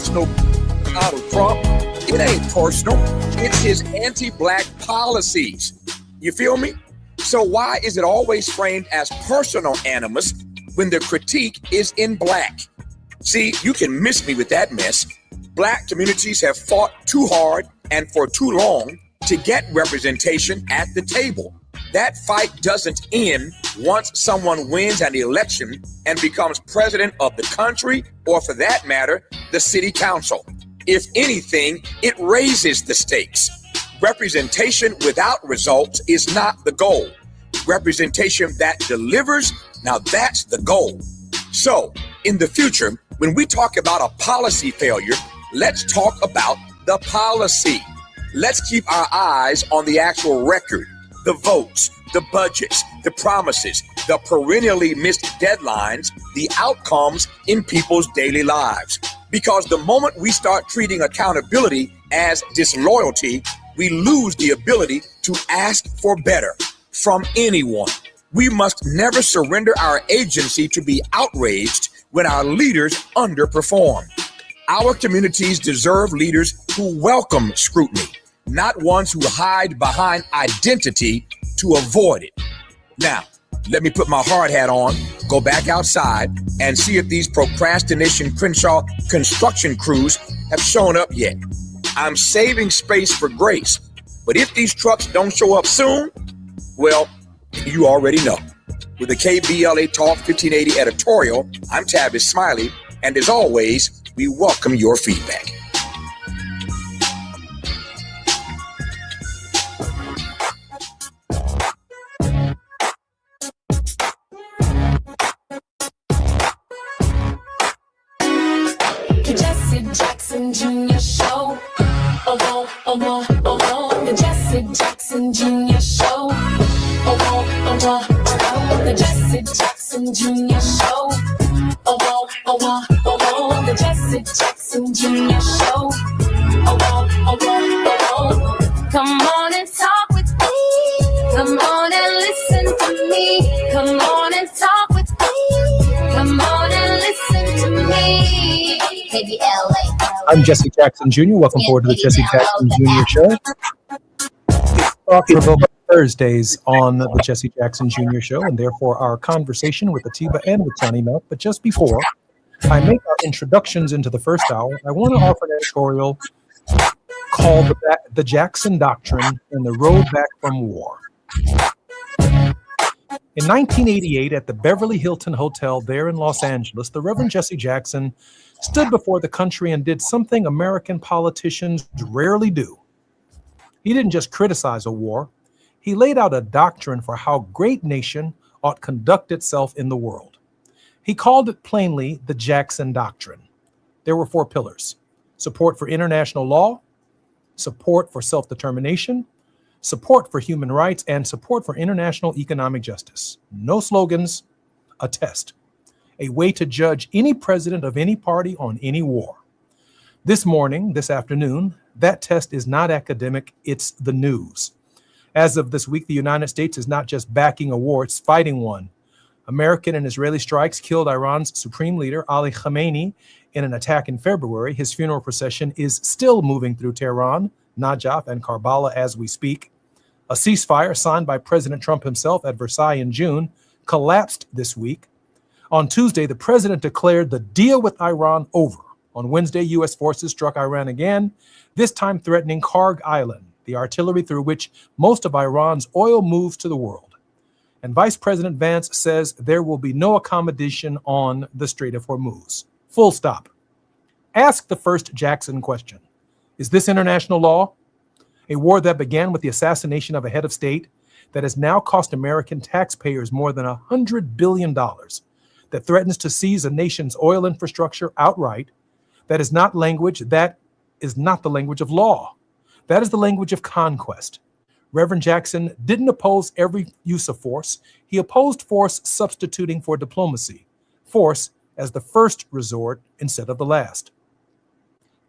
personal Donald Trump. It ain't personal. It's his anti-black policies. You feel me? So why is it always framed as personal animus when the critique is in black? See, you can miss me with that mess. Black communities have fought too hard and for too long to get representation at the table. That fight doesn't end once someone wins an election and becomes president of the country, or for that matter, the city council. If anything, it raises the stakes. Representation without results is not the goal. Representation that delivers, now that's the goal. So, in the future, when we talk about a policy failure, let's talk about the policy. Let's keep our eyes on the actual record, the votes, the budgets, the promises, the perennially missed deadlines, the outcomes in people's daily lives. Because the moment we start treating accountability as disloyalty, we lose the ability to ask for better from anyone. We must never surrender our agency to be outraged when our leaders underperform. Our communities deserve leaders who welcome scrutiny, not ones who hide behind identity to avoid it. Now, let me put my hard hat on, go back outside, and see if these procrastination Crenshaw construction crews have shown up yet. I'm saving space for grace. But if these trucks don't show up soon, well, you already know. With the KBLA Talk 1580 editorial, I'm Tavis Smiley, and as always, we welcome your feedback. The Jesse Jackson Jr. Show. The Jesse Jackson Jr. Show. The Jesse Jackson Jr. Show. The Jesse Jackson Jr. Show. Come on and talk with me. Come on and listen to me. Come on and talk with me. Come on and listen to me. KBLA. I'm Jesse Jackson Jr. Welcome forward to the Jesse Jackson Jr. Show. It's thought-provoking Thursdays on the Jesse Jackson Jr. Show, and therefore our conversation with Atiba and with Johnny Melk. But just before I make our introductions into the first hour, I want to offer an editorial called The Jackson Doctrine and the Road Back from War. In 1988, at the Beverly Hilton Hotel there in Los Angeles, the Reverend Jesse Jackson stood before the country and did something American politicians rarely do. He didn't just criticize a war. He laid out a doctrine for how a great nation ought conduct itself in the world. He called it plainly the Jackson Doctrine. There were 4 pillars: support for international law, support for self-determination, support for human rights, and support for international economic justice. No slogans, a test. A way to judge any president of any party on any war. This afternoon, that test is not academic, it's the news. As of this week, the United States is not just backing a war, it's fighting one. American and Israeli strikes killed Iran's supreme leader, Ali Khamenei, in an attack in February. His funeral procession is still moving through Tehran, Najaf, and Karbala as we speak. A ceasefire signed by President Trump himself at Versailles in June collapsed this week. On Tuesday, the president declared the deal with Iran over. On Wednesday, U.S. forces struck Iran again, this time threatening Karg Island, the artillery through which most of Iran's oil moves to the world. And Vice President Vance says there will be no accommodation on the Strait of Hormuz. Full stop. Ask the first Jackson question. Is this international law? A war that began with the assassination of a head of state that has now cost American taxpayers more than $100 billion, that threatens to seize a nation's oil infrastructure outright, that is not the language of law. That is the language of conquest. Reverend Jackson didn't oppose every use of force. He opposed force substituting for diplomacy, force as the first resort instead of the last.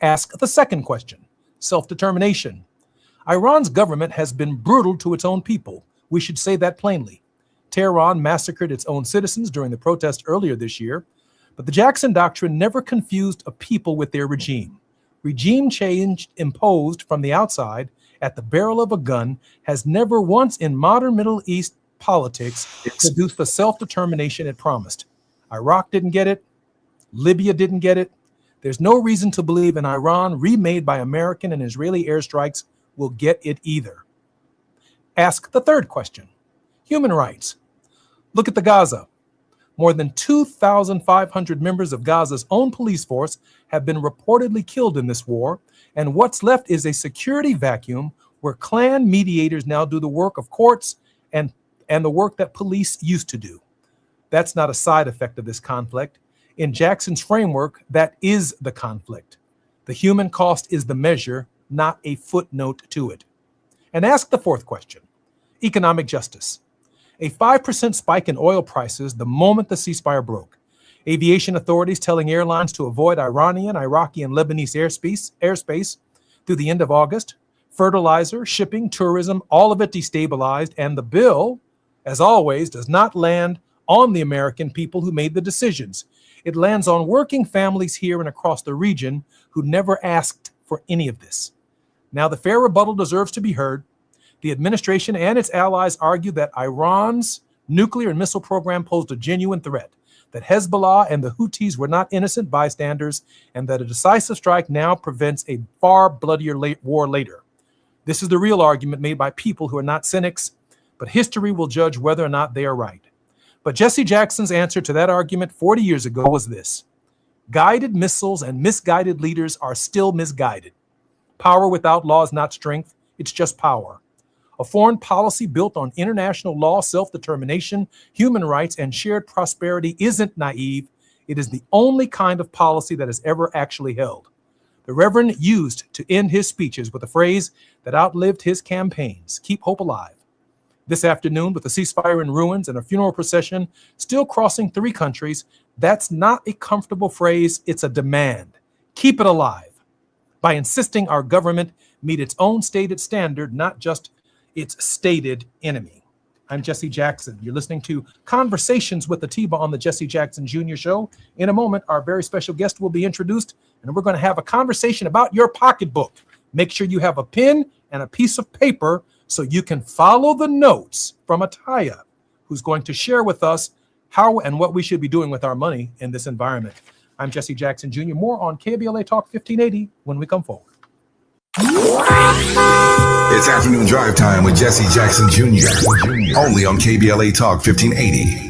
Ask the second question, self-determination. Iran's government has been brutal to its own people. We should say that plainly. Tehran massacred its own citizens during the protest earlier this year, but the Jackson Doctrine never confused a people with their regime. Regime change imposed from the outside at the barrel of a gun has never once in modern Middle East politics produced the self-determination it promised. Iraq didn't get it. Libya didn't get it. There's no reason to believe an Iran remade by American and Israeli airstrikes will get it either. Ask the third question. Human rights. Look at the Gaza. More than 2,500 members of Gaza's own police force have been reportedly killed in this war, and what's left is a security vacuum where clan mediators now do the work of courts and the work that police used to do. That's not a side effect of this conflict. In Jackson's framework, that is the conflict. The human cost is the measure, not a footnote to it. And ask the fourth question, economic justice. A 5% spike in oil prices the moment the ceasefire broke. Aviation authorities telling airlines to avoid Iranian, Iraqi, and Lebanese airspace through the end of August. Fertilizer, shipping, tourism, all of it destabilized. And the bill, as always, does not land on the American people who made the decisions. It lands on working families here and across the region who never asked for any of this. Now, the fair rebuttal deserves to be heard. The administration and its allies argue that Iran's nuclear and missile program posed a genuine threat, that Hezbollah and the Houthis were not innocent bystanders, and that a decisive strike now prevents a far bloodier war later. This is the real argument made by people who are not cynics, but history will judge whether or not they are right. But Jesse Jackson's answer to that argument 40 years ago was this: guided missiles and misguided leaders are still misguided. Power without law is not strength, it's just power. A foreign policy built on international law, self-determination, human rights, and shared prosperity isn't naive. It is the only kind of policy that has ever actually held. The Reverend used to end his speeches with a phrase that outlived his campaigns: keep hope alive. This afternoon, with a ceasefire in ruins and a funeral procession still crossing 3 countries, that's not a comfortable phrase, it's a demand. Keep it alive by insisting our government meet its own stated standard, not just its stated enemy. I'm Jesse Jackson. You're listening to Conversations with Atiba on the Jesse Jackson Jr. Show. In a moment, our very special guest will be introduced, and we're going to have a conversation about your pocketbook. Make sure you have a pen and a piece of paper so you can follow the notes from Ataya, who's going to share with us how and what we should be doing with our money in this environment. I'm Jesse Jackson Jr. More on KBLA Talk 1580 when we come forward. It's afternoon drive time with Jesse Jackson Jr. Only on KBLA Talk 1580.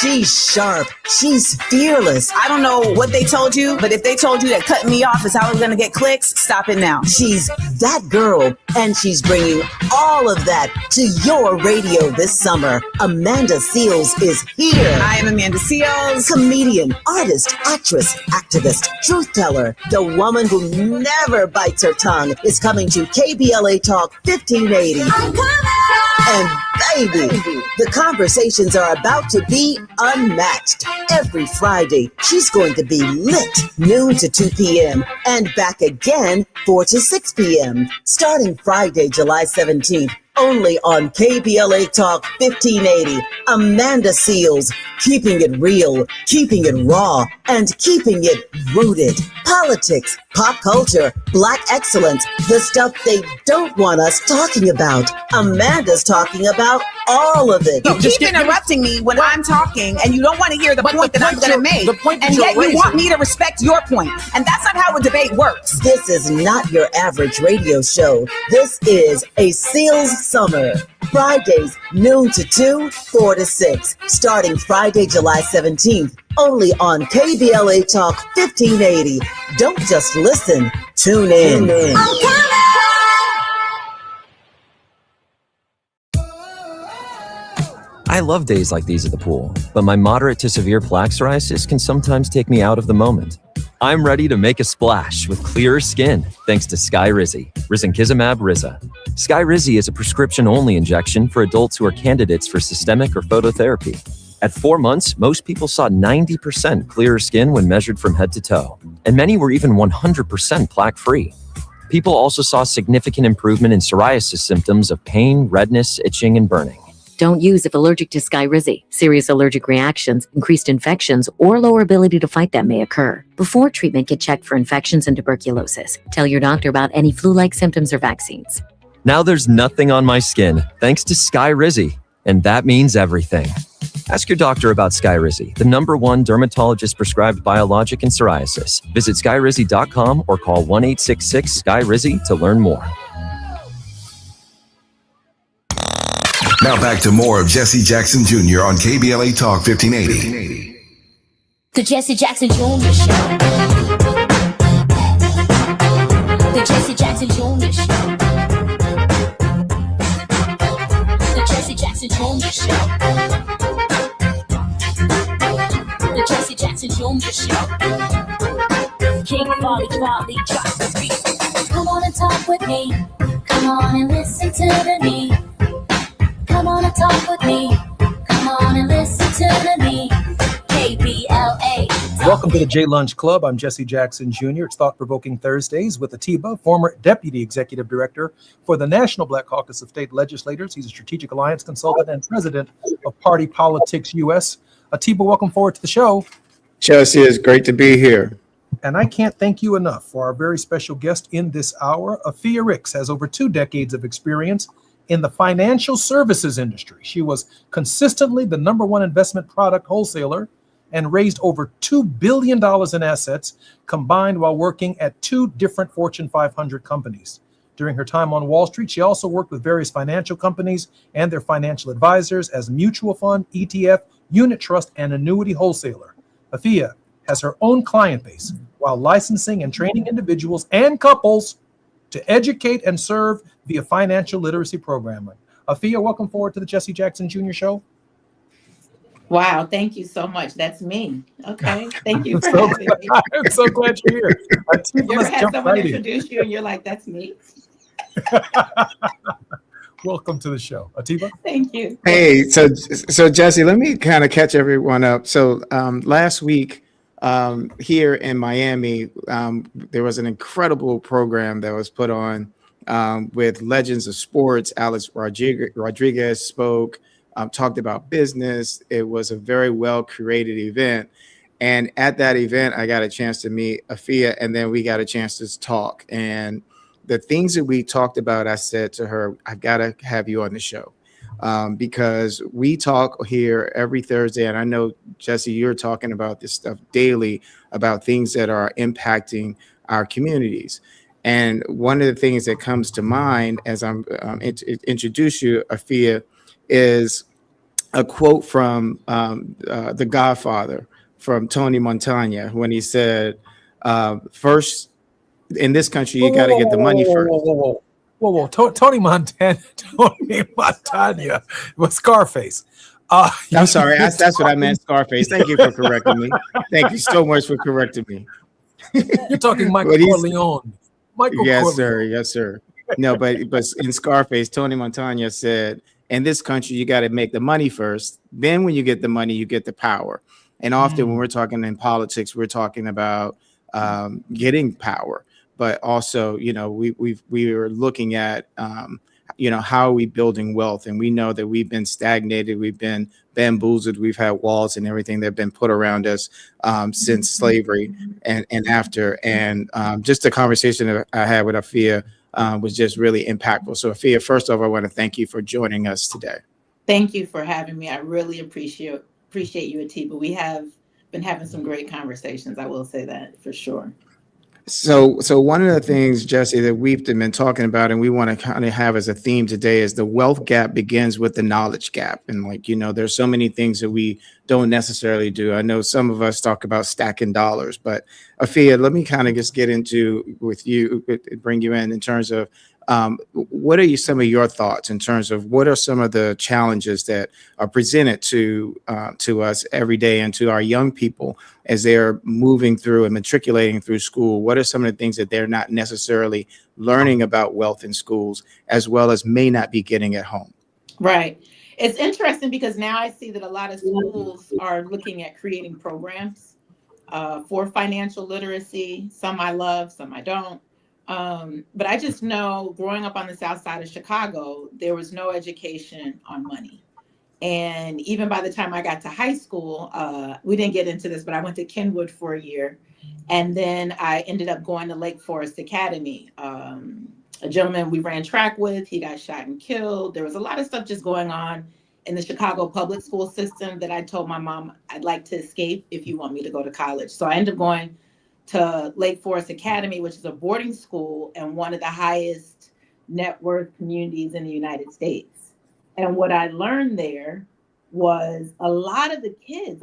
She's sharp. She's fearless. I don't know what they told you, but if they told you that cutting me off is how we're going to get clicks, stop it now. She's that girl, and she's bringing all of that to your radio this summer. Amanda Seales is here. I am Amanda Seales. Comedian, artist, actress, activist, truth teller. The woman who never bites her tongue is coming to KBLA Talk 1580. And baby, the conversations are about to be unmatched. Every Friday, she's going to be lit noon to 2 p.m. and back again 4 to 6 p.m. starting Friday, July 17th. Only on KBLA Talk 1580. Amanda Seales, keeping it real, keeping it raw, and keeping it rooted. Politics, pop culture, Black excellence, the stuff they don't want us talking about. Amanda's talking about all of it. You keep interrupting me when I'm talking, and you don't want to hear the point that I'm going to make. And yet you want me to respect your point. And that's not how a debate works. This is not your average radio show. This is a Seales Summer. Fridays, noon to 2, 4 to 6. Starting Friday, July 17th. Only on KBLA Talk 1580. Don't just listen. Tune in. I love days like these at the pool, but my moderate to severe plaque psoriasis can sometimes take me out of the moment. I'm ready to make a splash with clearer skin thanks to Skyrizi, risankizumab Riza. Skyrizi is a prescription-only injection for adults who are candidates for systemic or phototherapy. At 4 months, most people saw 90% clearer skin when measured from head to toe, and many were even 100% plaque-free. People also saw significant improvement in psoriasis symptoms of pain, redness, itching, and burning. Don't use if allergic to Skyrizi. Serious allergic reactions, increased infections, or lower ability to fight them may occur. Before treatment, get checked for infections and tuberculosis. Tell your doctor about any flu-like symptoms or vaccines. Now there's nothing on my skin thanks to Skyrizi, and that means everything. Ask your doctor about Skyrizi, the #1 dermatologist-prescribed biologic in psoriasis. Visit skyrizi.com or call 1-866-SKY-RIZI to learn more. Now back to more of Jesse Jackson Jr. on KBLA Talk 1580. The Jesse Jackson Jr. Show. The Jesse Jackson Jr. Show. The Jesse Jackson Jr. Show. The Jesse Jackson Jr. Show. King Volley, drop the beat. Come on and talk with me. Come on and listen to me. Come on and talk with me. Come on and listen to me. KBLA. Welcome to the J Lunch Club. I'm Jesse Jackson Jr. It's Thought-Provoking Thursdays with Atiba, former Deputy Executive Director for the National Black Caucus of State Legislators. He's a strategic alliance consultant and president of Party Politics US. Atiba, welcome forward to the show. Jesse, it's great to be here. And I can't thank you enough for our very special guest in this hour. Afia Ricks has over 2 decades of experience in the financial services industry. She was consistently the #1 investment product wholesaler and raised over $2 billion in assets combined while working at 2 different Fortune 500 companies. During her time on Wall Street, she also worked with various financial companies and their financial advisors as mutual fund, ETF, unit trust, and annuity wholesaler. Afia has her own client base while licensing and training individuals and couples to educate and serve via financial literacy programming. Afia, welcome forward to the Jesse Jackson Jr. Show. Wow, thank you so much. That's me. Okay, thank you for So having me. I'm so glad you're here. You ever Let's had jump someone right in. introduce you and you're like, that's me? Welcome to the show, Atiba. Thank you. Hey, so Jesse, let me kind of catch everyone up. So last week here in Miami, there was an incredible program that was put on with legends of sports. Alex Rodriguez spoke, talked about business. It was a very well curated event. And at that event, I got a chance to meet Afia, and then we got a chance to talk. And the things that we talked about, I said to her, I got to have you on the show because we talk here every Thursday. And I know, Jesse, you're talking about this stuff daily about things that are impacting our communities. And one of the things that comes to mind as I'm introduce you, Afia, is a quote from The Godfather, from Tony Montana, when he said, first, in this country, you got to get the money first. Whoa. Tony Montana was Scarface. I'm sorry. That's what I meant, Scarface. Thank you for correcting me. Thank you so much for correcting me. You're talking Michael Corleone. Yes, sir. Yes, sir. No, but in Scarface, Tony Montana said, in this country, you got to make the money first. Then when you get the money, you get the power. And often when we're talking in politics, we're talking about getting power. But also, we are looking at, how are we building wealth? And we know that we've been stagnated. We've been bamboozled. We've had walls and everything that have been put around us since slavery and after. And just the conversation that I had with Afia was just really impactful. So Afia, first off, I want to thank you for joining us today. Thank you for having me. I really appreciate you, Atiba. We have been having some great conversations. I will say that for sure. So one of the things, Jesse, that we've been talking about and we want to kind of have as a theme today is the wealth gap begins with the knowledge gap. And there's so many things that we don't necessarily do. I know some of us talk about stacking dollars, but Afia, let me kind of just get into with you, bring you in terms of what are some of your thoughts in terms of what are some of the challenges that are presented to us every day and to our young people as they're moving through and matriculating through school? What are some of the things that they're not necessarily learning about wealth in schools, as well as may not be getting at home? Right. It's interesting because now I see that a lot of schools are looking at creating programs for financial literacy. Some I love, some I don't. But I just know growing up on the south side of Chicago, there was no education on money. And even by the time I got to high school, we didn't get into this, but I went to Kenwood for a year. And then I ended up going to Lake Forest Academy. A gentleman we ran track with, he got shot and killed. There was a lot of stuff just going on in the Chicago public school system that I told my mom, I'd like to escape if you want me to go to college. So I ended up going to Lake Forest Academy, which is a boarding school and one of the highest net worth communities in the United States. And what I learned there was a lot of the kids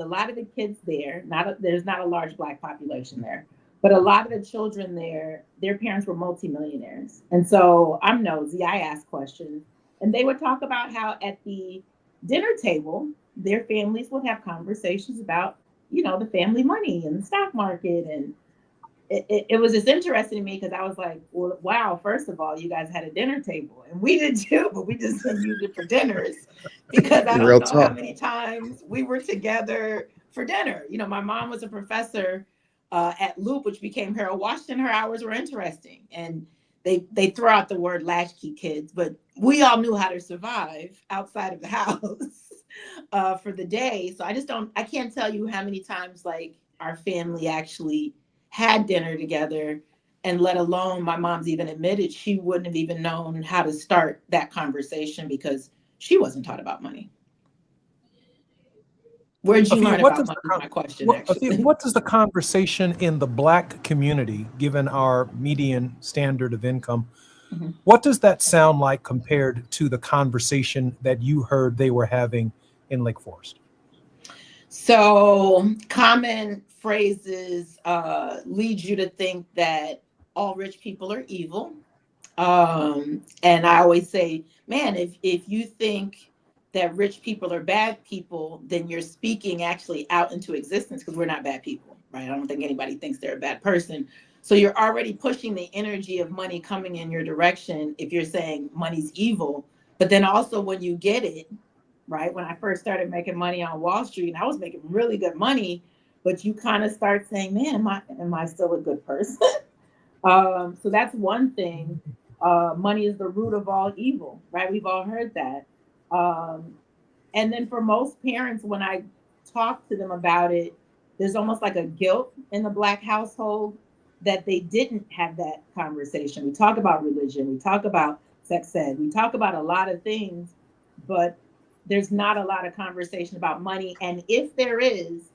there, there's not a large Black population there, but a lot of the children there, their parents were multimillionaires. And so I'm nosy, I ask questions, and they would talk about how at the dinner table, their families would have conversations about, the family money and the stock market. And it was just interesting to me because I was like, well, wow, first of all, you guys had a dinner table and we did too, but we just didn't use it for dinners because I don't know how many times we were together for dinner. My mom was a professor at Loop, which became Harold Washington. Her hours were interesting. And they throw out the word latchkey kids, but we all knew how to survive outside of the house for the day. So I can't tell you how many times our family actually had dinner together, and let alone my mom's even admitted she wouldn't have even known how to start that conversation because she wasn't taught about money. Where'd you Afia, learn what about does the money? My question, Afia, what does the conversation in the Black community, given our median standard of income, Mhm. what does that sound like compared to the conversation that you heard they were having in Lake Forest? So common phrases lead you to think that all rich people are evil. And I always say, man, if you think that rich people are bad people, then you're speaking actually out into existence because we're not bad people, right? I don't think anybody thinks they're a bad person. So you're already pushing the energy of money coming in your direction if you're saying money's evil. But then also when you get it, right? When I first started making money on Wall Street, and I was making really good money, but you kind of start saying, man, am I still a good person? So that's one thing. Money is the root of all evil, right? We've all heard that. And then for most parents, when I talk to them about it, there's almost like a guilt in the Black household that they didn't have that conversation. We talk about religion, we talk about sex ed, we talk about a lot of things, but there's not a lot of conversation about money. And if there is,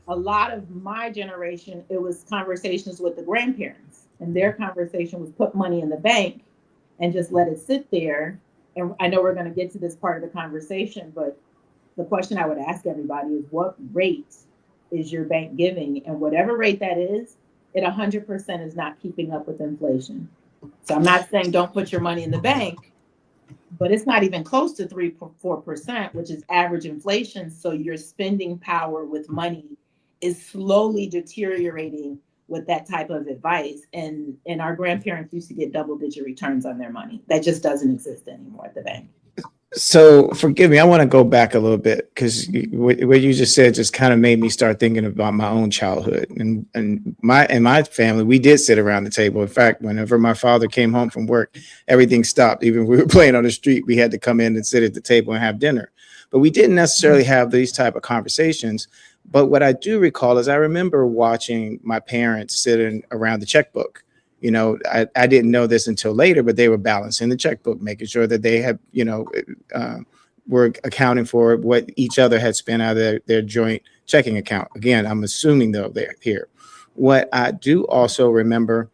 a lot of my generation, it was conversations with the grandparents, and their conversation was put money in the bank and just let it sit there. And I know we're going to get to this part of the conversation, but the question I would ask everybody is, what rate is your bank giving? And whatever rate that is, it 100% is not keeping up with inflation. So I'm not saying don't put your money in the bank, but it's not even close to 3-4%, which is average inflation. So your spending power with money is slowly deteriorating with that type of advice. And our grandparents used to get double-digit returns on their money. That just doesn't exist anymore at the bank. So forgive me, I want to go back a little bit because what you just said just kind of made me start thinking about my own childhood. And my family, we did sit around the table. In fact, whenever my father came home from work, everything stopped. Even if we were playing on the street, we had to come in and sit at the table and have dinner. But we didn't necessarily have these type of conversations. But what I do recall is I remember watching my parents sitting around the checkbook. You know, I didn't know this until later, but they were balancing the checkbook, making sure that they had, were accounting for what each other had spent out of their joint checking account. Again, I'm assuming though they're here. What I do also remember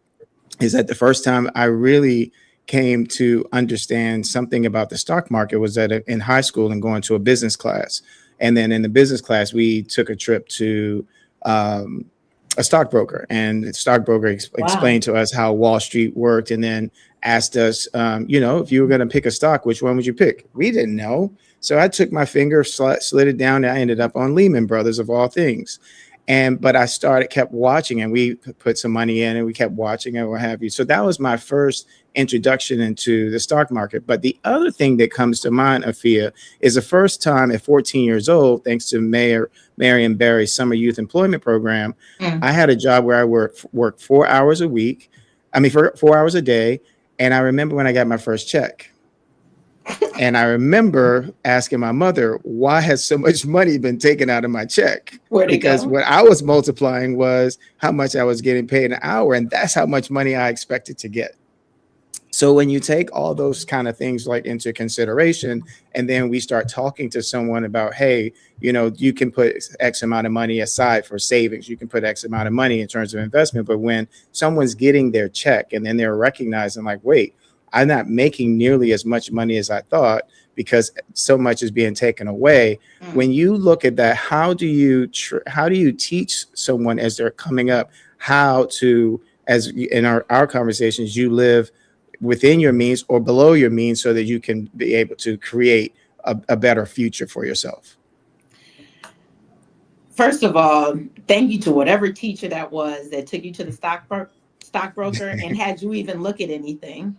is that the first time I really came to understand something about the stock market was that in high school and going to a business class. And then in the business class, we took a trip to a stockbroker, and the stockbroker explained to us how Wall Street worked, and then asked us, if you were going to pick a stock, which one would you pick? We didn't know. So I took my finger, slid it down, and I ended up on Lehman Brothers of all things. But I kept watching, and we put some money in, and we kept watching and what have you. So that was my first introduction into the stock market. But the other thing that comes to mind, Afia, is the first time at 14 years old, thanks to Mayor Marion Barry's Summer Youth Employment Program, I had a job where I worked 4 hours a week. For 4 hours a day. And I remember when I got my first check. And I remember asking my mother, why has so much money been taken out of my check? Because what I was multiplying was how much I was getting paid an hour. And that's how much money I expected to get. So when you take all those kind of things like into consideration, and then we start talking to someone about, hey, you can put X amount of money aside for savings. You can put X amount of money in terms of investment. But when someone's getting their check and then they're recognizing like, wait, I'm not making nearly as much money as I thought because so much is being taken away. When you look at that, how do you teach someone as they're coming up how to, as in our conversations, you live within your means or below your means so that you can be able to create a better future for yourself? First of all, thank you to whatever teacher that was that took you to the stockbroker and had you even look at anything.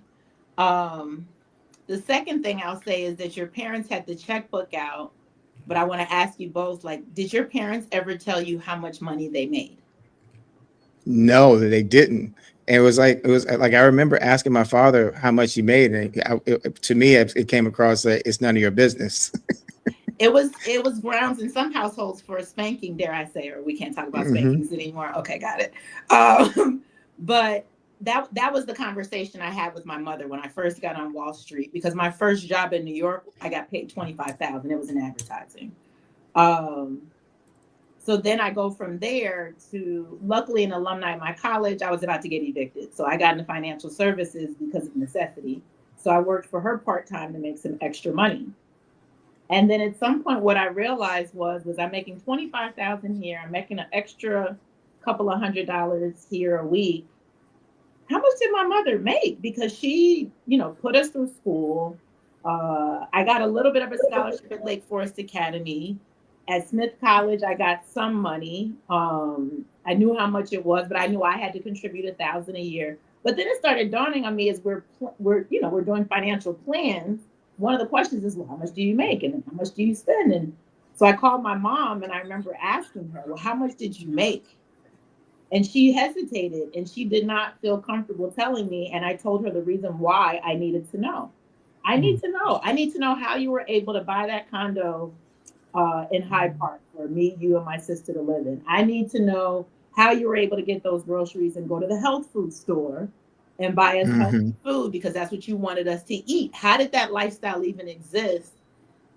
The second thing I'll say is that your parents had the checkbook out, but I want to ask you both, did your parents ever tell you how much money they made? No, they didn't. And it was like I remember asking my father how much he made, and to me it came across that it's none of your business. It was grounds in some households for a spanking, dare I say, or we can't talk about spankings anymore. Okay, got it. But that was the conversation I had with my mother when I first got on Wall Street, because my first job in New York, I got paid $25,000. It was in advertising. So then I go from there to, luckily, an alumni of my college, I was about to get evicted. So I got into financial services because of necessity. So I worked for her part-time to make some extra money. And then at some point, what I realized was I'm making $25,000 here. I'm making an extra couple of $100 here a week. How much did my mother make? Because she, put us through school. I got a little bit of a scholarship at Lake Forest Academy. At Smith College, I got some money. I knew how much it was, but I knew I had to contribute $1,000 a year. But then it started dawning on me as we're doing financial plans. One of the questions is, well, how much do you make and how much do you spend? And so I called my mom and I remember asking her, well, how much did you make? And she hesitated and she did not feel comfortable telling me. And I told her the reason why I needed to know. I need to know. I need to know how you were able to buy that condo in Hyde Park for me, you, and my sister to live in. I need to know how you were able to get those groceries and go to the health food store and buy us healthy food because that's what you wanted us to eat. How did that lifestyle even exist?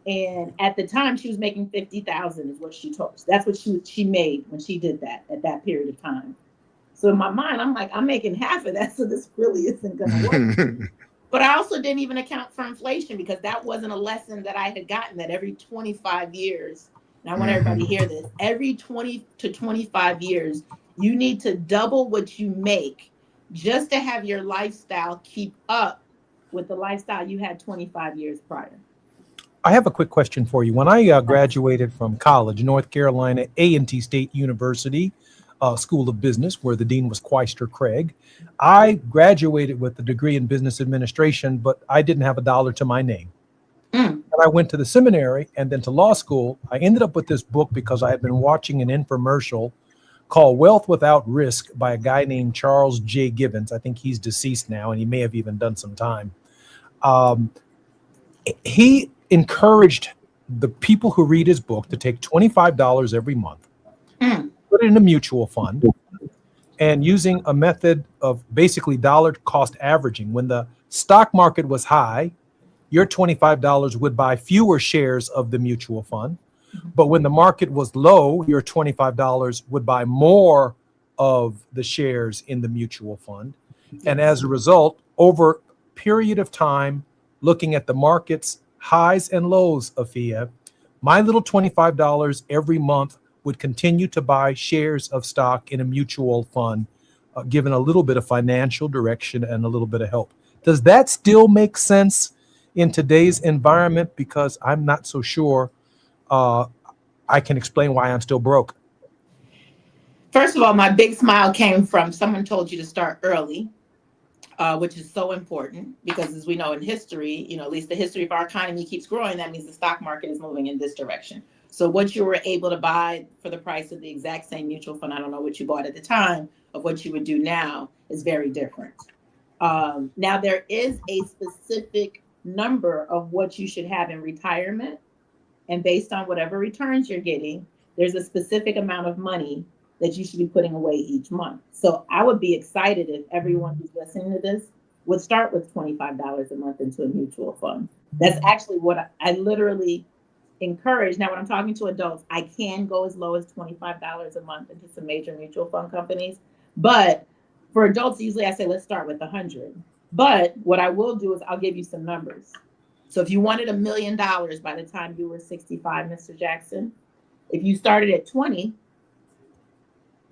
And at the time, she was making $50,000 is what she told us. That's what she made when she did that at that period of time. So in my mind, I'm like, I'm making half of that, so this really isn't going to work. But I also didn't even account for inflation because that wasn't a lesson that I had gotten, that every 25 years, and I want everybody to hear this, every 20 to 25 years, you need to double what you make just to have your lifestyle keep up with the lifestyle you had 25 years prior. I have a quick question for you. When I graduated from college, North Carolina A&T State University, School of Business, where the dean was Quaister Craig, I graduated with a degree in business administration, but I didn't have $1 to my name. And I went to the seminary and then to law school. I ended up with this book because I had been watching an infomercial called Wealth Without Risk by a guy named Charles J. Gibbons. I think he's deceased now, and he may have even done some time. He encouraged the people who read his book to take $25 every month, put it in a mutual fund, and using a method of basically dollar cost averaging. When the stock market was high, your $25 would buy fewer shares of the mutual fund. But when the market was low, your $25 would buy more of the shares in the mutual fund. And as a result, over a period of time, looking at the market's highs and lows, Afia, my little $25 every month would continue to buy shares of stock in a mutual fund, given a little bit of financial direction and a little bit of help. Does that still make sense in today's environment? Because I'm not so sure I can explain why I'm still broke. First of all, my big smile came from someone told you to start early, which is so important because, as we know in history, at least the history of our economy keeps growing. That means the stock market is moving in this direction. So what you were able to buy for the price of the exact same mutual fund, I don't know what you bought at the time, of what you would do now is very different. Now, there is a specific number of what you should have in retirement. And based on whatever returns you're getting, there's a specific amount of money that you should be putting away each month. So I would be excited if everyone who's listening to this would start with $25 a month into a mutual fund. That's actually what I literally encourage. Now, when I'm talking to adults, I can go as low as $25 a month into some major mutual fund companies. But for adults, usually I say, let's start with 100. But what I will do is I'll give you some numbers. So if you wanted $1 million by the time you were 65, Mr. Jackson, if you started at 20,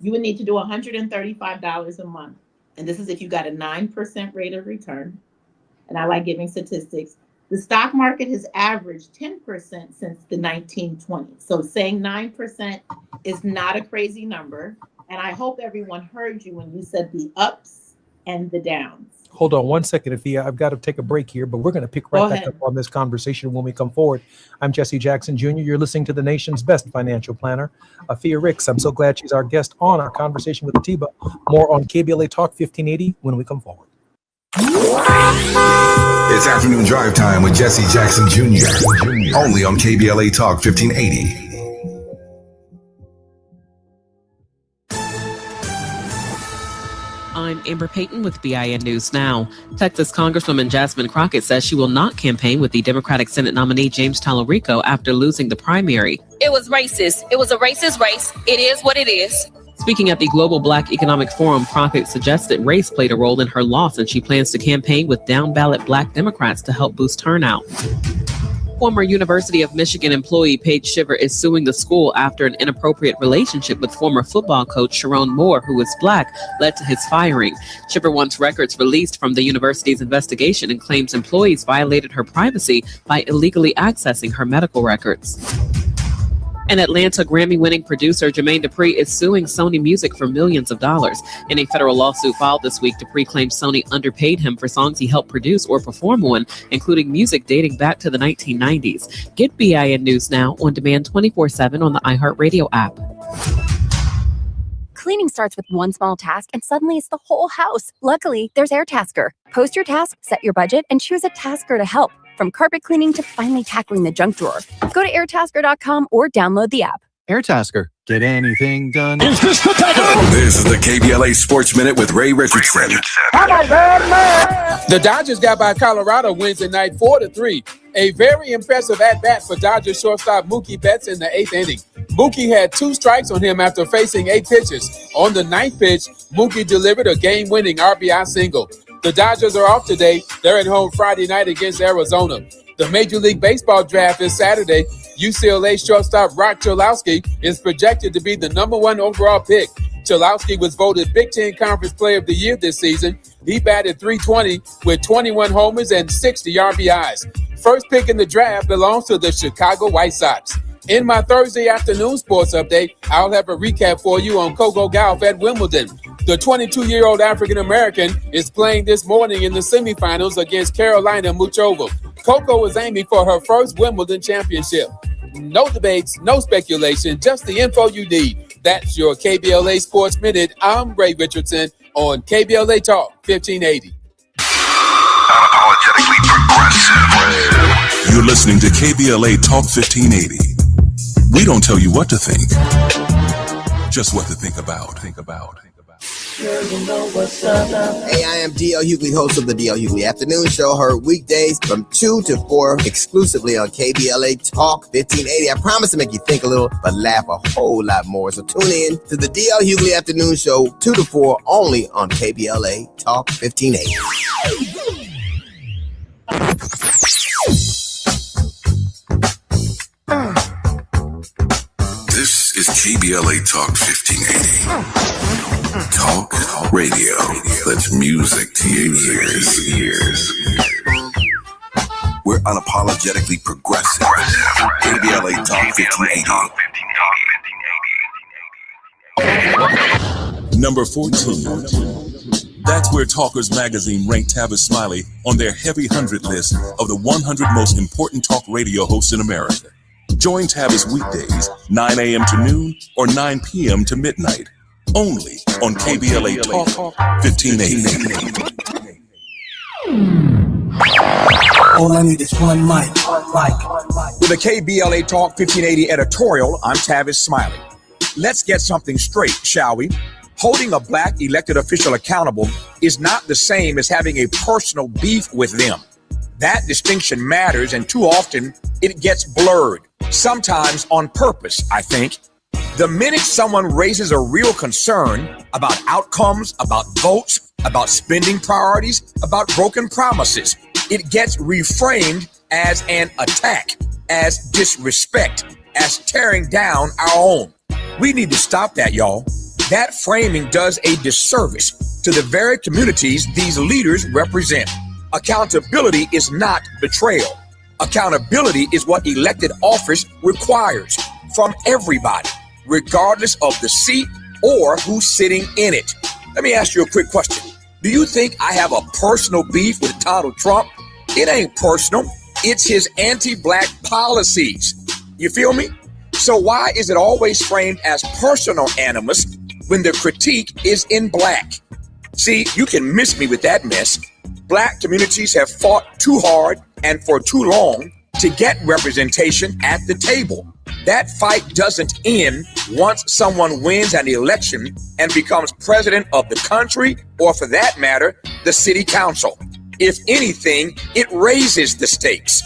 you would need to do $135 a month. And this is if you got a 9% rate of return. And I like giving statistics. The stock market has averaged 10% since the 1920s. So saying 9% is not a crazy number. And I hope everyone heard you when you said the ups and the downs. Hold on one second, Afia. I've got to take a break here, but we're going to pick right back up on this conversation when we come forward. I'm Jesse Jackson Jr. You're listening to the nation's best financial planner, Afia Ricks. I'm so glad she's our guest on our conversation with Atiba. More on KBLA Talk 1580 when we come forward. It's afternoon drive time with Jesse Jackson Jr. Only on KBLA Talk 1580. I'm Amber Payton with BIN News Now. Texas Congresswoman Jasmine Crockett says she will not campaign with the Democratic Senate nominee James Tallarico after losing the primary. It was racist. It was a racist race. It is what it is. Speaking at the Global Black Economic Forum, Crockett suggested race played a role in her loss, and she plans to campaign with down-ballot Black Democrats to help boost turnout. Former University of Michigan employee Paige Shiver is suing the school after an inappropriate relationship with former football coach Sharon Moore, who is Black, led to his firing. Shiver wants records released from the university's investigation and claims employees violated her privacy by illegally accessing her medical records. An Atlanta Grammy-winning producer, Jermaine Dupri, is suing Sony Music for millions of dollars. In a federal lawsuit filed this week, Dupri claims Sony underpaid him for songs he helped produce or perform on, including music dating back to the 1990s. Get BIN News Now on demand 24/7 on the iHeartRadio app. Cleaning starts with one small task, and suddenly it's the whole house. Luckily, there's AirTasker. Post your task, set your budget, and choose a tasker to help. From carpet cleaning to finally tackling the junk drawer. Go to airtasker.com or download the app. AirTasker. Get anything done. This is the KBLA Sports Minute with Ray Richardson. The Dodgers got by Colorado Wednesday night 4-3. A very impressive at-bat for Dodgers shortstop Mookie Betts in the 8th inning. Mookie had 2 strikes on him after facing 8 pitches. On the 9th pitch, Mookie delivered a game-winning RBI single. The Dodgers are off today. They're at home Friday night against Arizona. The Major League Baseball draft is Saturday. UCLA shortstop Rock Cholowski is projected to be the #1 overall pick. Cholowski was voted Big Ten Conference Player of the Year this season. He batted .320 with 21 homers and 60 RBIs. First pick in the draft belongs to the Chicago White Sox. In my Thursday afternoon sports update, I'll have a recap for you on Coco Gauff at Wimbledon. The 22-year-old African-American is playing this morning in the semifinals against Carolina Muchova. Coco is aiming for her first Wimbledon championship. No debates, no speculation, just the info you need. That's your KBLA Sports Minute. I'm Ray Richardson on KBLA Talk 1580. Unapologetically progressive. You're listening to KBLA Talk 1580. We don't tell you what to think, just what to think about. Hey, I am D.L. Hughley, host of the D.L. Hughley Afternoon Show, heard weekdays from 2 to 4 exclusively on KBLA Talk 1580. I promise to make you think a little, but laugh a whole lot more. So tune in to the D.L. Hughley Afternoon Show 2 to 4 only on KBLA Talk 1580. This is KBLA Talk 1580. Talk radio. That's music to your ears. We're unapologetically progressive. KBLA Talk 1580. Number 14. That's where Talkers Magazine ranked Tavis Smiley on their heavy 100 list of the 100 most important talk radio hosts in America. Join Tavis weekdays, 9 a.m. to noon or 9 p.m. to midnight. Only on KBLA Talk 1580. All I need is one mic. With a KBLA Talk 1580 editorial, I'm Tavis Smiley. Let's get something straight, shall we? Holding a Black elected official accountable is not the same as having a personal beef with them. That distinction matters, and too often it gets blurred, sometimes on purpose, I think. The minute someone raises a real concern about outcomes, about votes, about spending priorities, about broken promises, it gets reframed as an attack, as disrespect, as tearing down our own. We need to stop that, y'all. That framing does a disservice to the very communities these leaders represent. Accountability is not betrayal. Accountability is what elected office requires from everybody, regardless of the seat or who's sitting in it. Let me ask you a quick question. Do you think I have a personal beef with Donald Trump? It ain't personal. It's his anti-Black policies. You feel me? So why is it always framed as personal animus when the critique is in Black? See, you can miss me with that mess. Black communities have fought too hard and for too long to get representation at the table. That fight doesn't end once someone wins an election and becomes president of the country, or for that matter, the city council. If anything, it raises the stakes.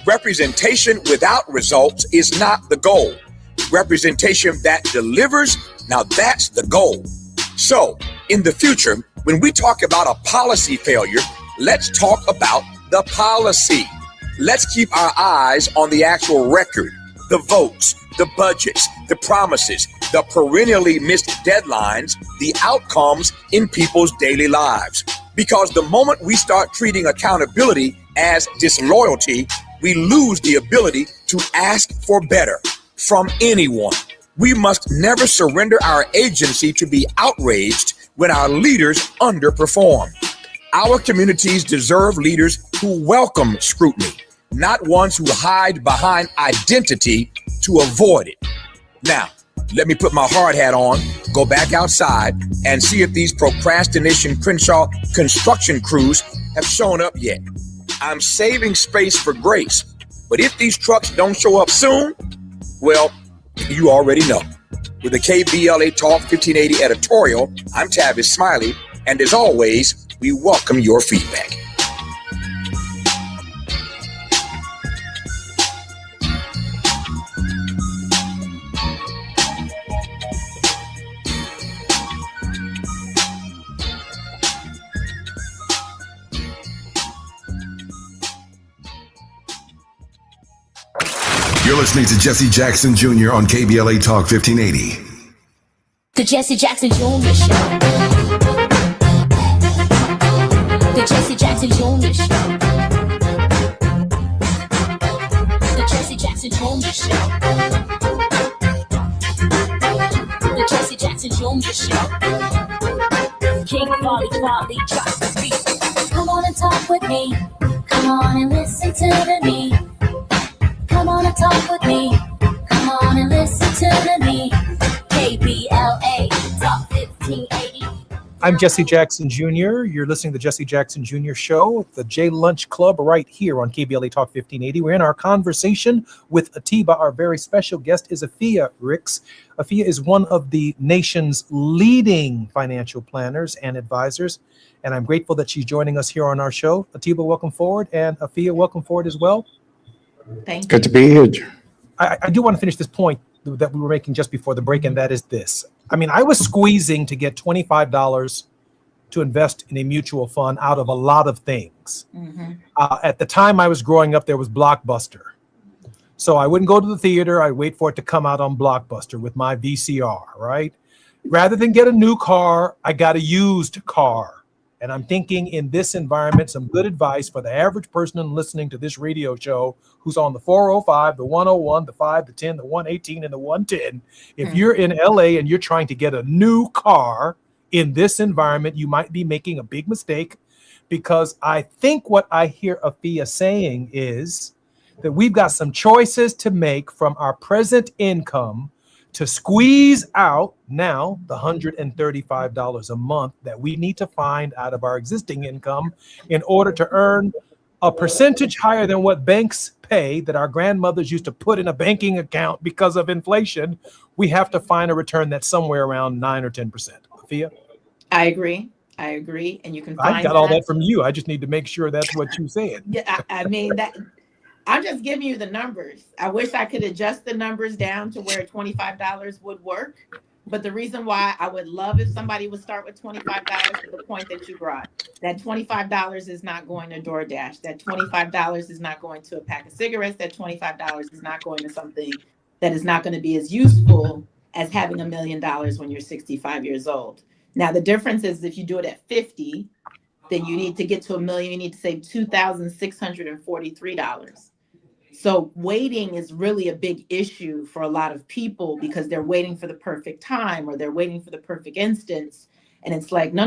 Representation without results is not the goal. Representation that delivers, now that's the goal. So, in the future, when we talk about a policy failure, let's talk about the policy. Let's keep our eyes on the actual record, the votes, the budgets, the promises, the perennially missed deadlines, the outcomes in people's daily lives. Because the moment we start treating accountability as disloyalty, we lose the ability to ask for better from anyone. We must never surrender our agency to be outraged when our leaders underperform. Our communities deserve leaders who welcome scrutiny, not ones who hide behind identity to avoid it. Now, let me put my hard hat on, go back outside, and see if these procrastination Crenshaw construction crews have shown up yet. I'm saving space for grace, but if these trucks don't show up soon, well, you already know. With the KBLA Talk 1580 editorial, I'm Tavis Smiley, and as always, we welcome your feedback. You're listening to Jesse Jackson Jr. on KBLA Talk 1580. The Jesse Jackson Jr. Show. The Jesse Jackson Jr. Show. The Jesse Jackson Jr. Show. The Jesse Jackson Jr. Show. King Volley, drop the beat. Come on and talk with me. Come on and listen to me. Come on and talk with me. Come on and listen to me. KBLA Talk 1580. I'm Jesse Jackson Jr. You're listening to the Jesse Jackson Jr. Show, the J Lunch Club, right here on KBLA Talk 1580. We're in our conversation with Atiba. Our very special guest is Afia Ricks. Afia is one of the nation's leading financial planners and advisors, and I'm grateful that she's joining us here on our show. Atiba, welcome forward, and Afia, welcome forward as well. Thank you. Good to be here. I do want to finish this point that we were making just before the break, and that is this. I mean, I was squeezing to get $25 to invest in a mutual fund out of a lot of things. Mm-hmm. At the time I was growing up, there was Blockbuster. So I wouldn't go to the theater. I'd wait for it to come out on Blockbuster with my VCR, right? Rather than get a new car, I got a used car. And I'm thinking in this environment, some good advice for the average person listening to this radio show who's on the 405, the 101, the 5, the 10, the 118, and the 110. If you're in LA and you're trying to get a new car in this environment, you might be making a big mistake, because I think what I hear Afia saying is that we've got some choices to make from our present income to squeeze out now the $135 a month that we need to find out of our existing income in order to earn a percentage higher than what banks pay that our grandmothers used to put in a banking account because of inflation. We have to find a return that's somewhere around 9 or 10%. Afia? I agree. And you can find I got all that from you. I just need to make sure that's what you said. Yeah, I mean that. I'm just giving you the numbers. I wish I could adjust the numbers down to where $25 would work. But the reason why I would love if somebody would start with $25 to the point that you brought. That $25 is not going to DoorDash. That $25 is not going to a pack of cigarettes. That $25 is not going to something that is not going to be as useful as having $1 million when you're 65 years old. Now, the difference is if you do it at 50, then you need to get to $1 million. You need to save $2,643. So waiting is really a big issue for a lot of people because they're waiting for the perfect time or they're waiting for the perfect instance. And it's like, no.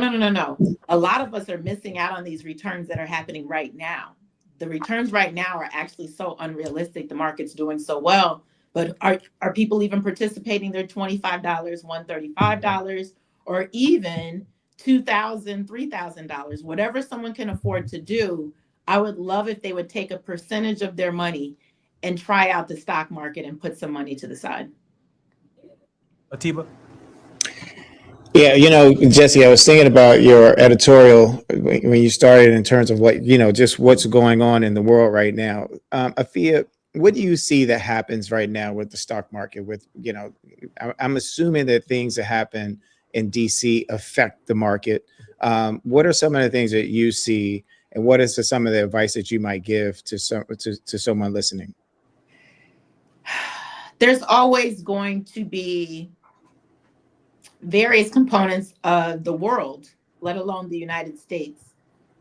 A lot of us are missing out on these returns that are happening right now. The returns right now are actually so unrealistic. The market's doing so well, but are people even participating their $25, $135, or even $2,000, $3,000, whatever someone can afford to do. I would love if they would take a percentage of their money and try out the stock market and put some money to the side. Atiba? Yeah, Jesse, I was thinking about your editorial when you started in terms of what, just what's going on in the world right now. Afia, what do you see that happens right now with the stock market? With, I'm assuming that things that happen in DC affect the market. What are some of the things that you see, and what is some of the advice that you might give to someone listening? There's always going to be various components of the world, let alone the United States,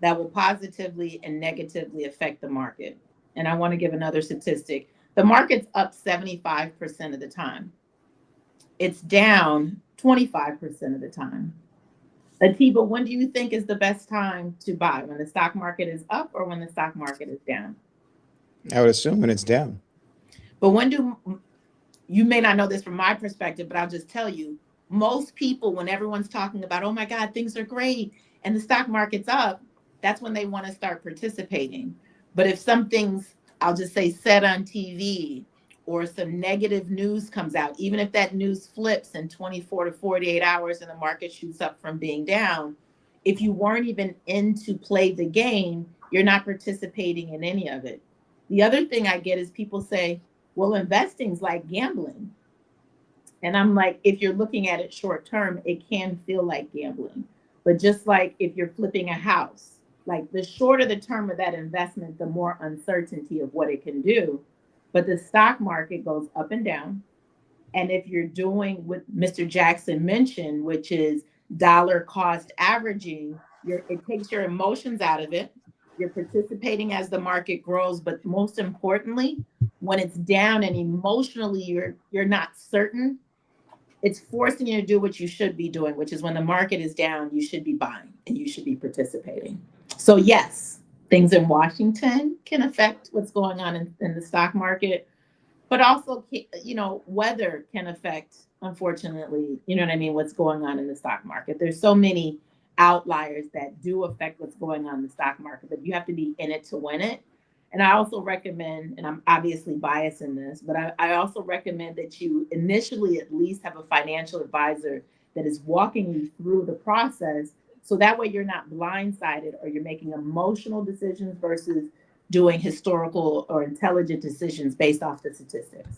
that will positively and negatively affect the market. And I want to give another statistic. The market's up 75% of the time. It's down 25% of the time. Atiba, when do you think is the best time to buy? When the stock market is up or when the stock market is down? I would assume when it's down. But you may not know this from my perspective, but I'll just tell you, most people, when everyone's talking about, oh my God, things are great and the stock market's up, that's when they want to start participating. But if something's, I'll just say, said on TV or some negative news comes out, even if that news flips in 24 to 48 hours and the market shoots up from being down, if you weren't even in to play the game, you're not participating in any of it. The other thing I get is people say, well, investing's like gambling. And I'm like, if you're looking at it short term, it can feel like gambling. But just like if you're flipping a house, like the shorter the term of that investment, the more uncertainty of what it can do. But the stock market goes up and down. And if you're doing what Mr. Jackson mentioned, which is dollar cost averaging, it takes your emotions out of it. You're participating as the market grows. But most importantly, when it's down and emotionally you're not certain, it's forcing you to do what you should be doing, which is when the market is down, you should be buying and you should be participating. So yes, things in Washington can affect what's going on in the stock market, but also, weather can affect, unfortunately, what's going on in the stock market. There's so many outliers that do affect what's going on in the stock market, but you have to be in it to win it. And I also recommend, and I'm obviously biased in this, but I also recommend that you initially at least have a financial advisor that is walking you through the process. So that way you're not blindsided or you're making emotional decisions versus doing historical or intelligent decisions based off the statistics.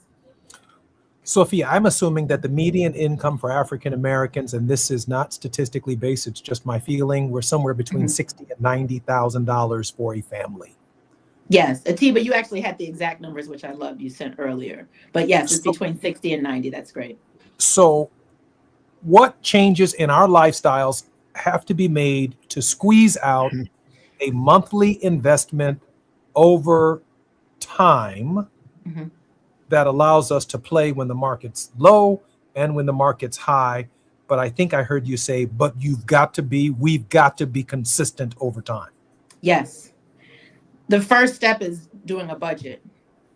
Sophia, I'm assuming that the median income for African Americans, and this is not statistically based, it's just my feeling, we're somewhere between $60,000 and $90,000 for a family. Yes, Atiba, you actually had the exact numbers, which I loved you sent earlier. But yes, it's between 60 and 90. That's great. So what changes in our lifestyles have to be made to squeeze out a monthly investment over time that allows us to play when the market's low and when the market's high? But I think I heard you say, but we've got to be consistent over time. Yes. The first step is doing a budget.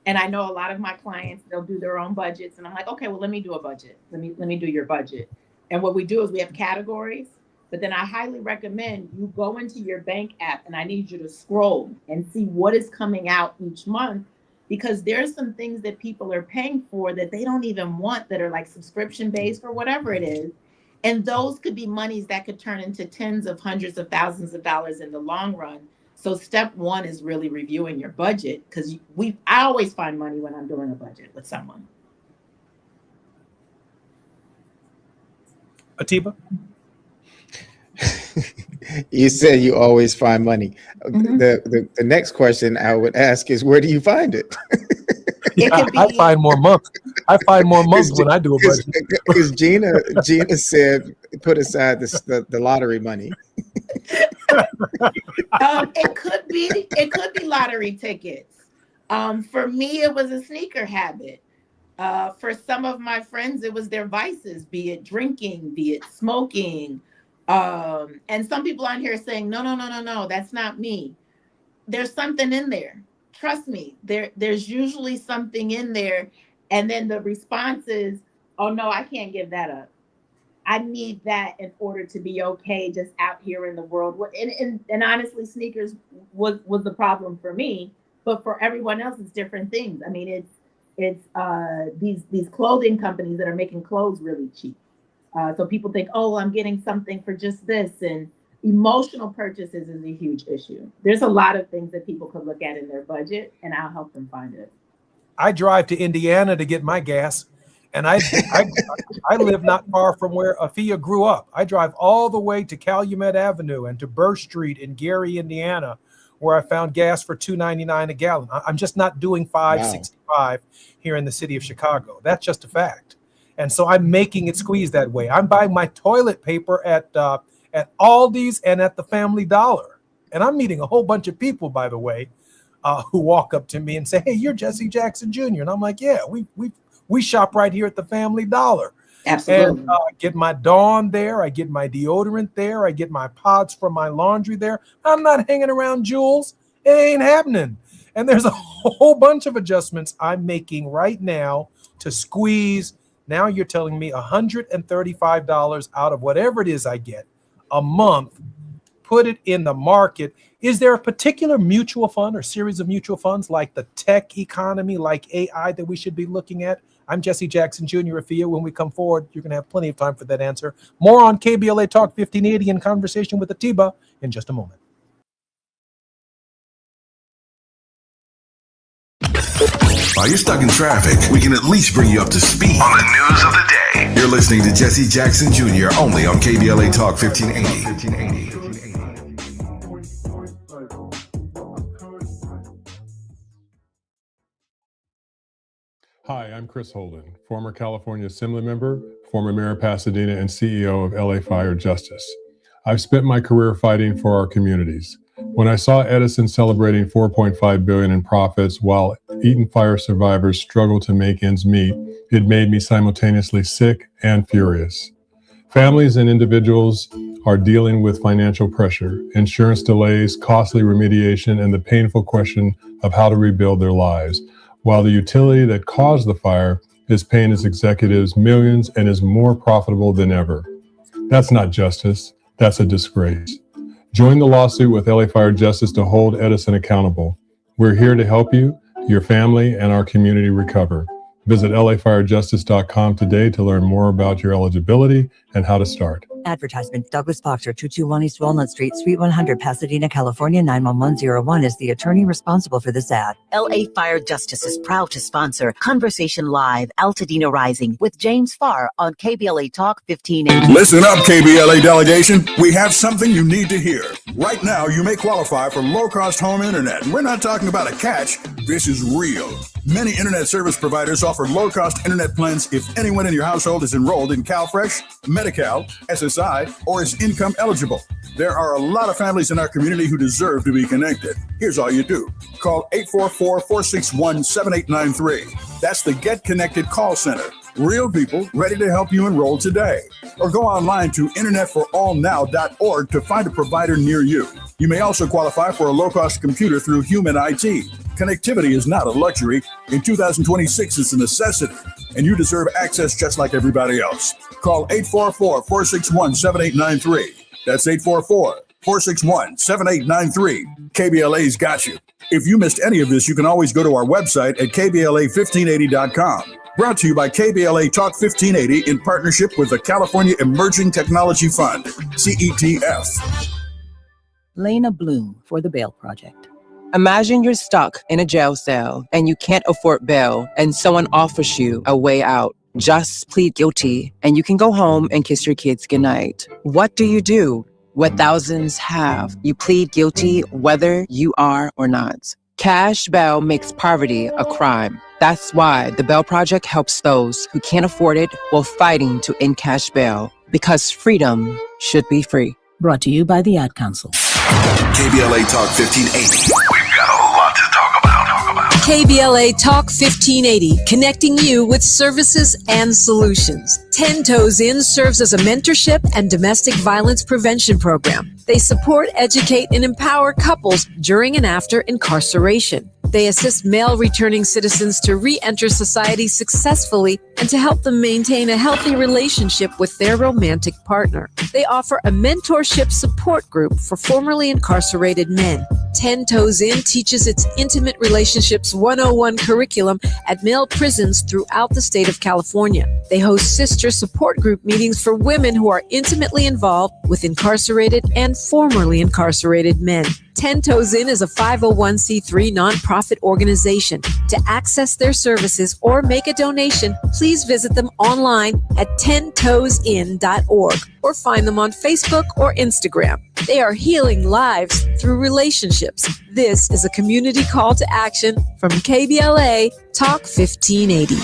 And I know a lot of my clients, they'll do their own budgets. And I'm like, okay, well, let me do a budget. Let me do your budget. And what we do is we have categories, but then I highly recommend you go into your bank app and I need you to scroll and see what is coming out each month, because there's some things that people are paying for that they don't even want, that are like subscription based or whatever it is. And those could be monies that could turn into tens of hundreds of thousands of dollars in the long run. So step one is really reviewing your budget, because I always find money when I'm doing a budget with someone. Atiba? You said you always find money. The next question I would ask is, where do you find it? I find more months. I find more months when I do a budget. Because Gina said put aside the lottery money. It could be lottery tickets. For me, it was a sneaker habit. For some of my friends, it was their vices, be it drinking, be it smoking. And some people on here are saying, no, that's not me. There's something in there. Trust me, there's usually something in there. And then the response is, oh no, I can't give that up. I need that in order to be okay just out here in the world. And honestly, sneakers was the problem for me, but for everyone else, it's different things. I mean, it's these clothing companies that are making clothes really cheap. So people think, oh, I'm getting something for just this, and emotional purchases is a huge issue. There's a lot of things that people could look at in their budget, and I'll help them find it. I drive to Indiana to get my gas, and I live not far from where Afia grew up. I drive all the way to Calumet Avenue and to Burr Street in Gary, Indiana, where I found gas for $2.99 a gallon. I'm just not doing $5.65 here in the city of Chicago. That's just a fact. And so I'm making it squeeze that way. I'm buying my toilet paper at Aldi's and at the Family Dollar. And I'm meeting a whole bunch of people, by the way, who walk up to me and say, hey, you're Jesse Jackson Jr. And I'm like, yeah, we shop right here at the Family Dollar. Absolutely. And I get my Dawn there. I get my deodorant there. I get my pods for my laundry there. I'm not hanging around Jules. It ain't happening. And there's a whole bunch of adjustments I'm making right now to squeeze. Now you're telling me $135 out of whatever it is I get a month, put it in the market. Is there a particular mutual fund or series of mutual funds like the tech economy, like AI, that we should be looking at? I'm Jesse Jackson Jr. Afia. When we come forward, you're going to have plenty of time for that answer. More on KBLA Talk 1580 in conversation with Atiba in just a moment. While you're stuck in traffic, we can at least bring you up to speed on the news of the day. You're listening to Jesse Jackson Jr. only on KBLA Talk 1580. Hi, I'm Chris Holden, former California Assembly member, former Mayor of Pasadena, and CEO of LA Fire Justice. I've spent my career fighting for our communities. When I saw Edison celebrating $4.5 billion in profits while Eaton Fire survivors struggle to make ends meet, it made me simultaneously sick and furious. Families and individuals are dealing with financial pressure, insurance delays, costly remediation, and the painful question of how to rebuild their lives, while the utility that caused the fire is paying its executives millions and is more profitable than ever. That's not justice. That's a disgrace. Join the lawsuit with LA Fire Justice to hold Edison accountable. We're here to help you, your family, and our community recover. Visit lafirejustice.com today to learn more about your eligibility and how to start. Advertisement. Douglas Boxer, 221 East Walnut Street, Suite 100, Pasadena, California, 91101 is the attorney responsible for this ad. LA Fire Justice is proud to sponsor Conversation Live, Altadena Rising with James Farr on KBLA Talk 1580. Listen up, KBLA delegation. We have something you need to hear. Right now, you may qualify for low-cost home internet. And we're not talking about a catch. This is real. Many internet service providers offer low-cost internet plans if anyone in your household is enrolled in CalFresh, Medi-Cal, SSI, or is income eligible. There are a lot of families in our community who deserve to be connected. Here's all you do. Call 844-461-7893. That's the Get Connected call center. Real people ready to help you enroll today. Or go online to internetforallnow.org to find a provider near you. You may also qualify for a low-cost computer through Human IT. Connectivity is not a luxury. In 2026, it's a necessity, and you deserve access just like everybody else. Call 844-461-7893. That's 844-461-7893. KBLA's got you. If you missed any of this, you can always go to our website at kbla1580.com. Brought to you by KBLA Talk 1580 in partnership with the California Emerging Technology Fund, CETF. Lena Bloom for the Bail Project. Imagine you're stuck in a jail cell and you can't afford bail and someone offers you a way out. Just plead guilty and you can go home and kiss your kids goodnight. What do you do? What thousands have. You plead guilty whether you are or not. Cash bail makes poverty a crime. That's why the Bail Project helps those who can't afford it while fighting to end cash bail. Because freedom should be free. Brought to you by the Ad Council. KBLA Talk 1580. We've got a lot to talk about. KBLA Talk 1580, connecting you with services and solutions. 10 Toes In serves as a mentorship and domestic violence prevention program. They support, educate, and empower couples during and after incarceration. They assist male returning citizens to re-enter society successfully and to help them maintain a healthy relationship with their romantic partner. They offer a mentorship support group for formerly incarcerated men. 10 Toes In teaches its Intimate Relationships 101 curriculum at male prisons throughout the state of California. They host sister support group meetings for women who are intimately involved with incarcerated and formerly incarcerated men. 10 Toes In is a 501c3 nonprofit organization. To access their services or make a donation, please visit them online at 10toesin.org or find them on Facebook or Instagram. They are healing lives through relationships. This is a community call to action from KBLA Talk 1580.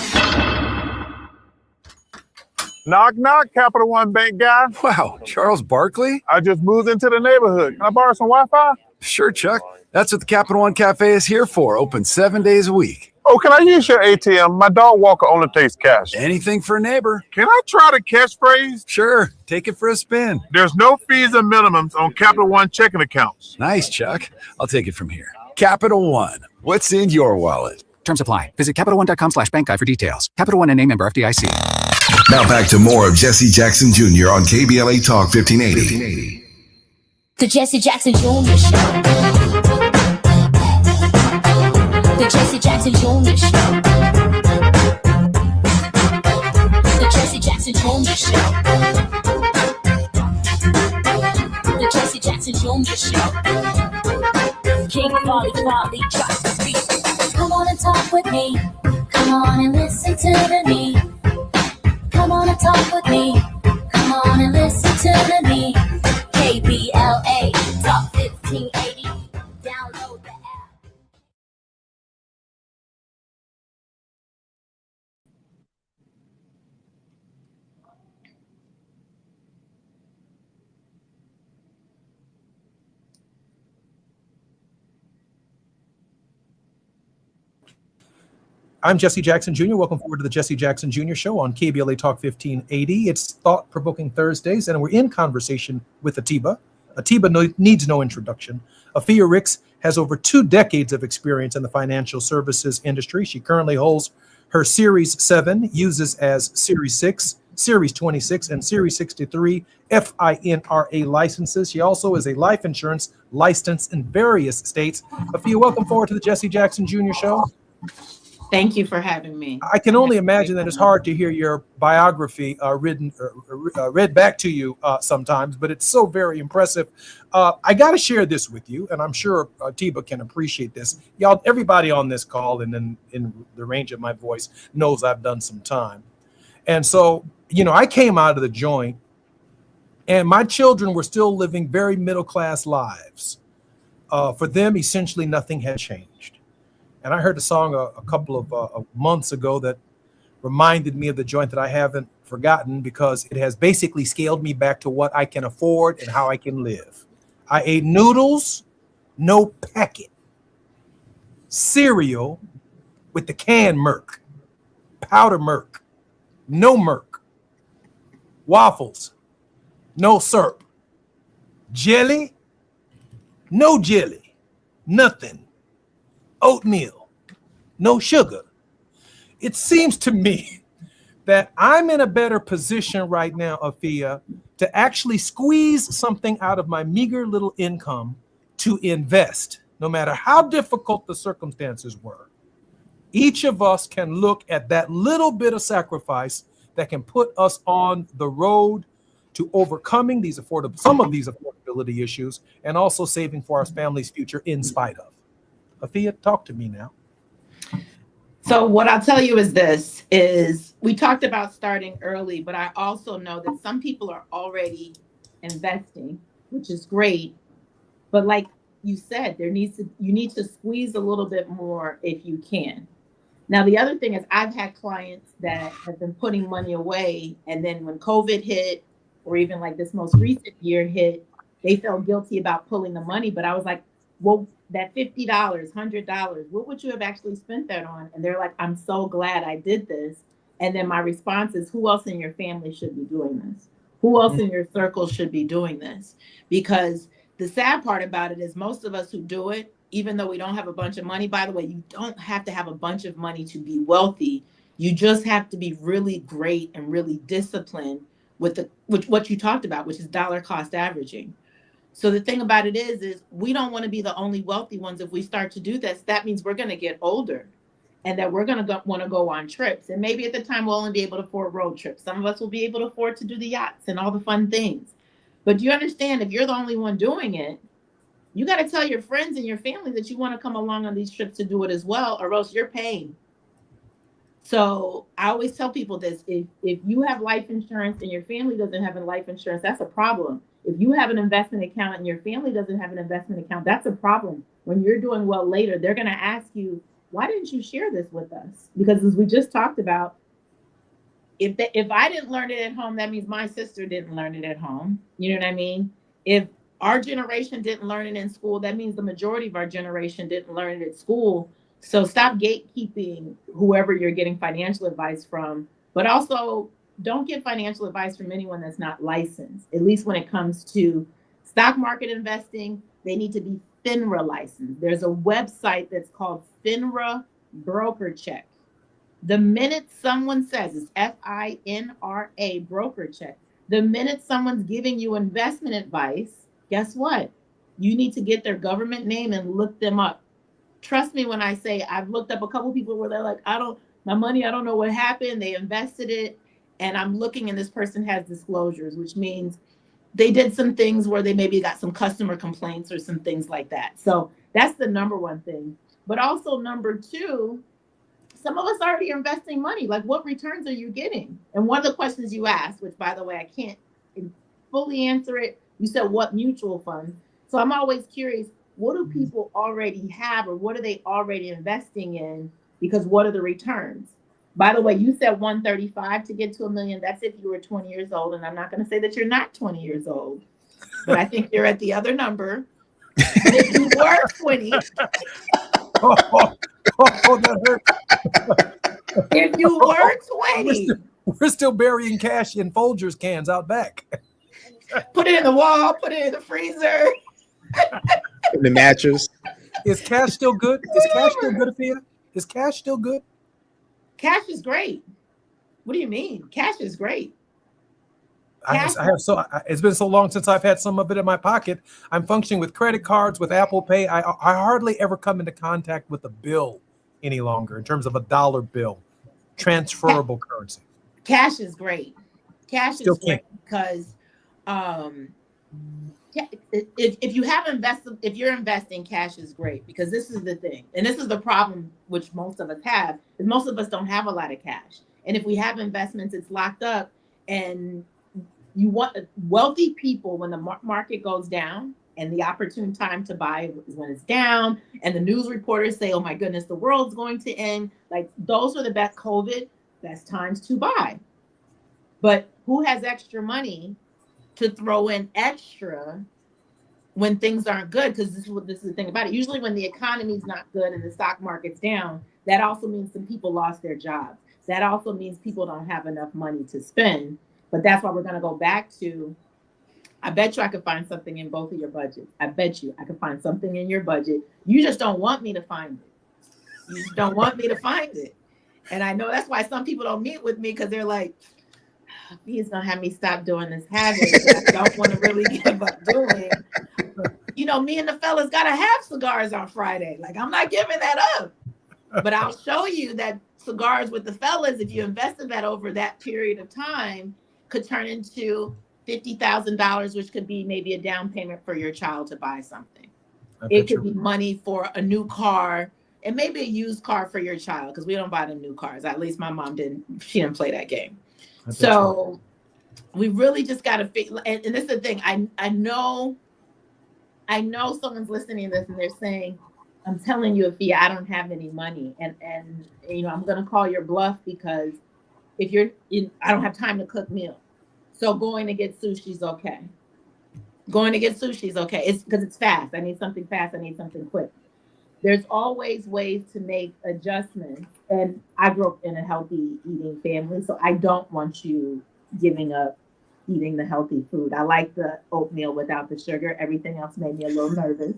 Knock, knock, Capital One Bank guy. Wow, Charles Barkley? I just moved into the neighborhood. Can I borrow some Wi-Fi? Sure, Chuck. That's what the Capital One Cafe is here for. Open 7 days a week. Oh, can I use your ATM? My dog walker only takes cash. Anything for a neighbor. Can I try the catchphrase? Sure. Take it for a spin. There's no fees and minimums on Capital One checking accounts. Nice, Chuck. I'll take it from here. Capital One. What's in your wallet? Terms apply. Visit CapitalOne.com/bank guide for details. Capital One NA member FDIC. Now back to more of Jesse Jackson Jr. on KBLA Talk 1580. The Jesse Jackson Jr. Show. The Jesse Jackson Jr. Show. The Jesse Jackson Jr. Show. The Jesse Jackson Jr. Show. King Polly drops the beat. Come on and talk with me. Come on and listen to the me. Come on and talk with me. Come on and listen to the me. KBLA Talk 1580. Download the app. I'm Jesse Jackson Jr. Welcome forward to the Jesse Jackson Jr. Show on KBLA Talk 1580. It's Thought-Provoking Thursdays, and we're in conversation with Atiba. Atiba needs no introduction. Afia Ricks has over 2 decades of experience in the financial services industry. She currently holds her Series 7, uses as Series 6, Series 26, and Series 63 FINRA licenses. She also is a life insurance licensed in various states. Afia, welcome forward to the Jesse Jackson Jr. Show. Thank you for having me. I can only imagine that it's hard to hear your biography read back to you sometimes, but it's so very impressive. I got to share this with you, and I'm sure Atiba can appreciate this. Y'all, everybody on this call and then in the range of my voice knows I've done some time. And so, I came out of the joint, and my children were still living very middle-class lives. For them, essentially nothing had changed. And I heard a song a couple of months ago that reminded me of the joint that I haven't forgotten, because it has basically scaled me back to what I can afford and how I can live. I ate noodles, no packet, cereal with the canned Merc, powder Merc, no Merc, waffles, no syrup, jelly, no jelly, nothing. Oatmeal, no sugar. It seems to me that I'm in a better position right now, Afia, to actually squeeze something out of my meager little income to invest, no matter how difficult the circumstances were. Each of us can look at that little bit of sacrifice that can put us on the road to overcoming some of these affordability issues, and also saving for our family's future in spite of. Afia, talk to me now. So what I'll tell you is we talked about starting early, but I also know that some people are already investing, which is great. But like you said, you need to squeeze a little bit more if you can. Now, the other thing is I've had clients that have been putting money away, and then when COVID hit, or even like this most recent year hit, they felt guilty about pulling the money. But I was like, well, that $50, $100, what would you have actually spent that on? And they're like, I'm so glad I did this. And then my response is, who else in your family should be doing this? Who else in your circle should be doing this? Because the sad part about it is most of us who do it, even though we don't have a bunch of money, by the way, you don't have to have a bunch of money to be wealthy. You just have to be really great and really disciplined with what you talked about, which is dollar cost averaging. So the thing about it is we don't want to be the only wealthy ones. If we start to do this, that means we're going to get older and that we're going to want to go on trips. And maybe at the time we'll only be able to afford road trips. Some of us will be able to afford to do the yachts and all the fun things. But do you understand, if you're the only one doing it, you got to tell your friends and your family that you want to come along on these trips to do it as well, or else you're paying. So I always tell people this: if you have life insurance and your family doesn't have a life insurance, that's a problem. If you have an investment account and your family doesn't have an investment account, that's a problem. When you're doing well later, they're going to ask you, why didn't you share this with us? Because as we just talked about, if I didn't learn it at home, that means my sister didn't learn it at home. You know what I mean? If our generation didn't learn it in school, that means the majority of our generation didn't learn it at school. So stop gatekeeping whoever you're getting financial advice from, but also don't get financial advice from anyone that's not licensed. At least when it comes to stock market investing, they need to be FINRA licensed. There's a website that's called FINRA Broker Check. The minute someone says, it's FINRA Broker Check, the minute someone's giving you investment advice, guess what? You need to get their government name and look them up. Trust me when I say I've looked up a couple people where they're like, my money, I don't know what happened. They invested it. And I'm looking and this person has disclosures, which means they did some things where they maybe got some customer complaints or some things like that. So that's the number one thing. But also number two, some of us already are investing money. Like, what returns are you getting? And one of the questions you asked, which by the way, I can't fully answer it. You said, what mutual funds? So I'm always curious, what do people already have, or what are they already investing in? Because what are the returns? By the way, you said 135 to get to $1 million. That's if you were 20 years old. And I'm not going to say that you're not 20 years old, but I think you're at the other number. And if you were 20, that hurt. If you were 20, we're still burying cash in Folgers cans out back. Put it in the wall, put it in the freezer. In the mattress. Is cash still good? Is cash still good, Afia? Is cash still good? Cash is great. What do you mean? Cash is great. It's been so long since I've had some of it in my pocket. I'm functioning with credit cards, with Apple Pay. I hardly ever come into contact with a bill any longer in terms of a dollar bill, transferable currency. Cash is great. Cash Still is great because if you have invested, if you're investing, cash is great, because this is the thing, and this is the problem which most of us have, is most of us don't have a lot of cash. And if we have investments, it's locked up. And you want wealthy people, when the market goes down and the opportune time to buy is when it's down, and the news reporters say, oh my goodness, the world's going to end. Like, those are the best best times to buy. But who has extra money to throw in extra when things aren't good? Because this is the thing about it. Usually when the economy's not good and the stock market's down, that also means some people lost their jobs. That also means people don't have enough money to spend. But that's why we're going to go back to, I bet you I could find something in both of your budgets. I bet you I could find something in your budget. You just don't want me to find it. You just don't want me to find it. And I know that's why some people don't meet with me, because they're like, he's going to have me stop doing this habit that I don't want to really give up doing. You know, me and the fellas got to have cigars on Friday. Like, I'm not giving that up. But I'll show you that cigars with the fellas, if you invested that over that period of time, could turn into $50,000, which could be maybe a down payment for your child to buy something. It could be money for a new car, and maybe a used car for your child, because we don't buy them new cars. At least my mom didn't. She didn't play that game. So we really just got to figure. And this is the thing. I know someone's listening to this and they're saying, I'm telling you, Afia, I don't have any money. And you know, I'm going to call your bluff, because if you're in, I don't have time to cook meals. So going to get sushi is okay. Going to get sushi is okay. It's because it's fast. I need something fast. I need something quick. There's always ways to make adjustments. And I grew up in a healthy eating family, so I don't want you giving up eating the healthy food. I like the oatmeal without the sugar. Everything else made me a little nervous.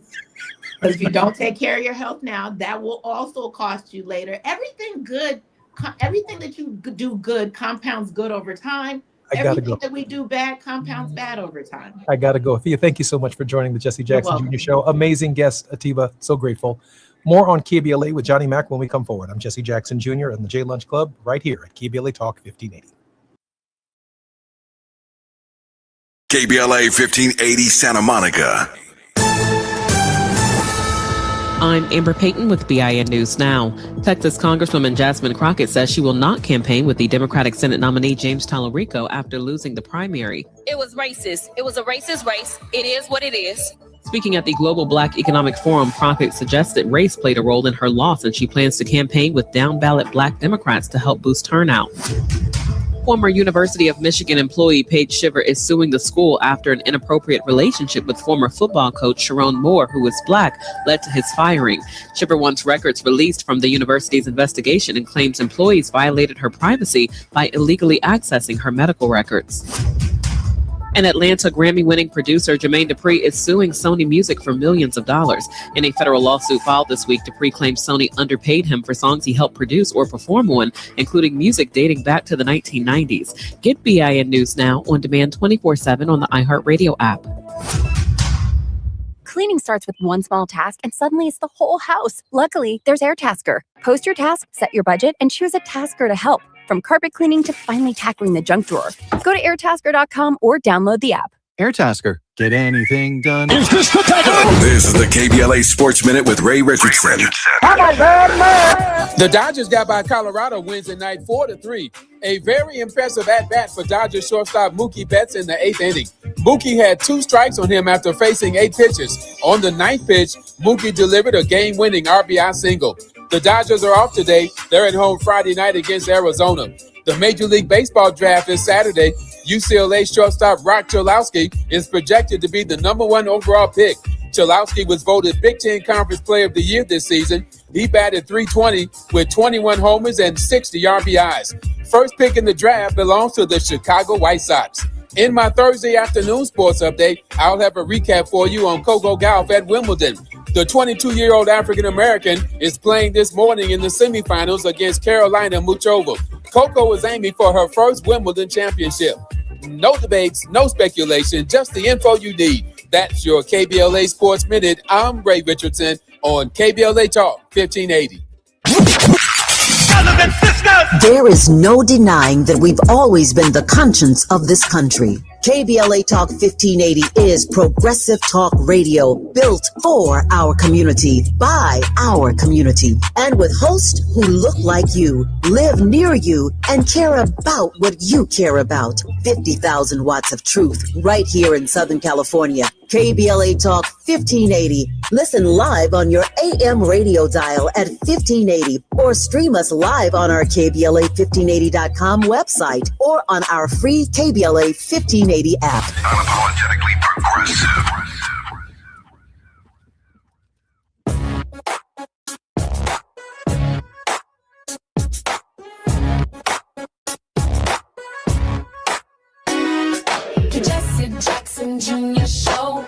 But if you don't take care of your health now, that will also cost you later. Everything that you do good compounds good over time. Everything that we do bad compounds bad over time. I got to go. Thea, thank you so much for joining the Jesse Jackson Jr. Show. Amazing guest, Atiba. So grateful. More on KBLA with Johnny Mack when we come forward. I'm Jesse Jackson Jr. and the J Lunch Club right here at KBLA Talk 1580. KBLA 1580 Santa Monica. I'm Amber Payton with BIN News Now. Texas Congresswoman Jasmine Crockett says she will not campaign with the Democratic Senate nominee James Tallarico after losing the primary. It was racist. It was a racist race. It is what it is. Speaking at the Global Black Economic Forum, Crockett suggested race played a role in her loss, and she plans to campaign with down-ballot Black Democrats to help boost turnout. Former University of Michigan employee Paige Shiver is suing the school after an inappropriate relationship with former football coach Sharon Moore, who is Black, led to his firing. Shiver wants records released from the university's investigation and claims employees violated her privacy by illegally accessing her medical records. An Atlanta Grammy-winning producer, Jermaine Dupri, is suing Sony Music for millions of dollars. In a federal lawsuit filed this week, Dupri claims Sony underpaid him for songs he helped produce or perform on, including music dating back to the 1990s. Get BIN News Now on demand 24/7 on the iHeartRadio app. Cleaning starts with one small task, and suddenly it's the whole house. Luckily, there's AirTasker. Post your task, set your budget, and choose a tasker to help. From carpet cleaning to finally tackling the junk drawer. Go to airtasker.com or download the app. AirTasker. Get anything done. This is the KBLA Sports Minute with Ray Richardson. The Dodgers got by Colorado Wednesday night 4-3. A very impressive at-bat for Dodgers shortstop Mookie Betts in the 8th inning. Mookie had 2 strikes on him after facing 8 pitches. On the 9th pitch, Mookie delivered a game-winning RBI single. The Dodgers are off today. They're at home Friday night against Arizona. The Major League Baseball draft is Saturday. UCLA shortstop Rock Cholowski is projected to be the #1 overall pick. Cholowski was voted Big Ten Conference Player of the Year this season. He batted .320 with 21 homers and 60 RBIs. First pick in the draft belongs to the Chicago White Sox. In my Thursday afternoon sports update, I'll have a recap for you on Coco Gauff at Wimbledon. The 22-year-old African-American is playing this morning in the semifinals against Carolina Muchova. Coco is aiming for her first Wimbledon championship. No debates, no speculation, just the info you need. That's your KBLA Sports Minute. I'm Ray Richardson on KBLA Talk 1580. There is no denying that we've always been the conscience of this country. KBLA Talk 1580 is progressive talk radio built for our community, by our community, and with hosts who look like you, live near you, and care about what you care about. 50,000 watts of truth right here in Southern California. KBLA Talk 1580. Listen live on your AM radio dial at 1580 or stream us live on our KBLA1580.com website or on our free KBLA 1580 app. Unapologetically progressive. The Jesse Jackson Jr. Show.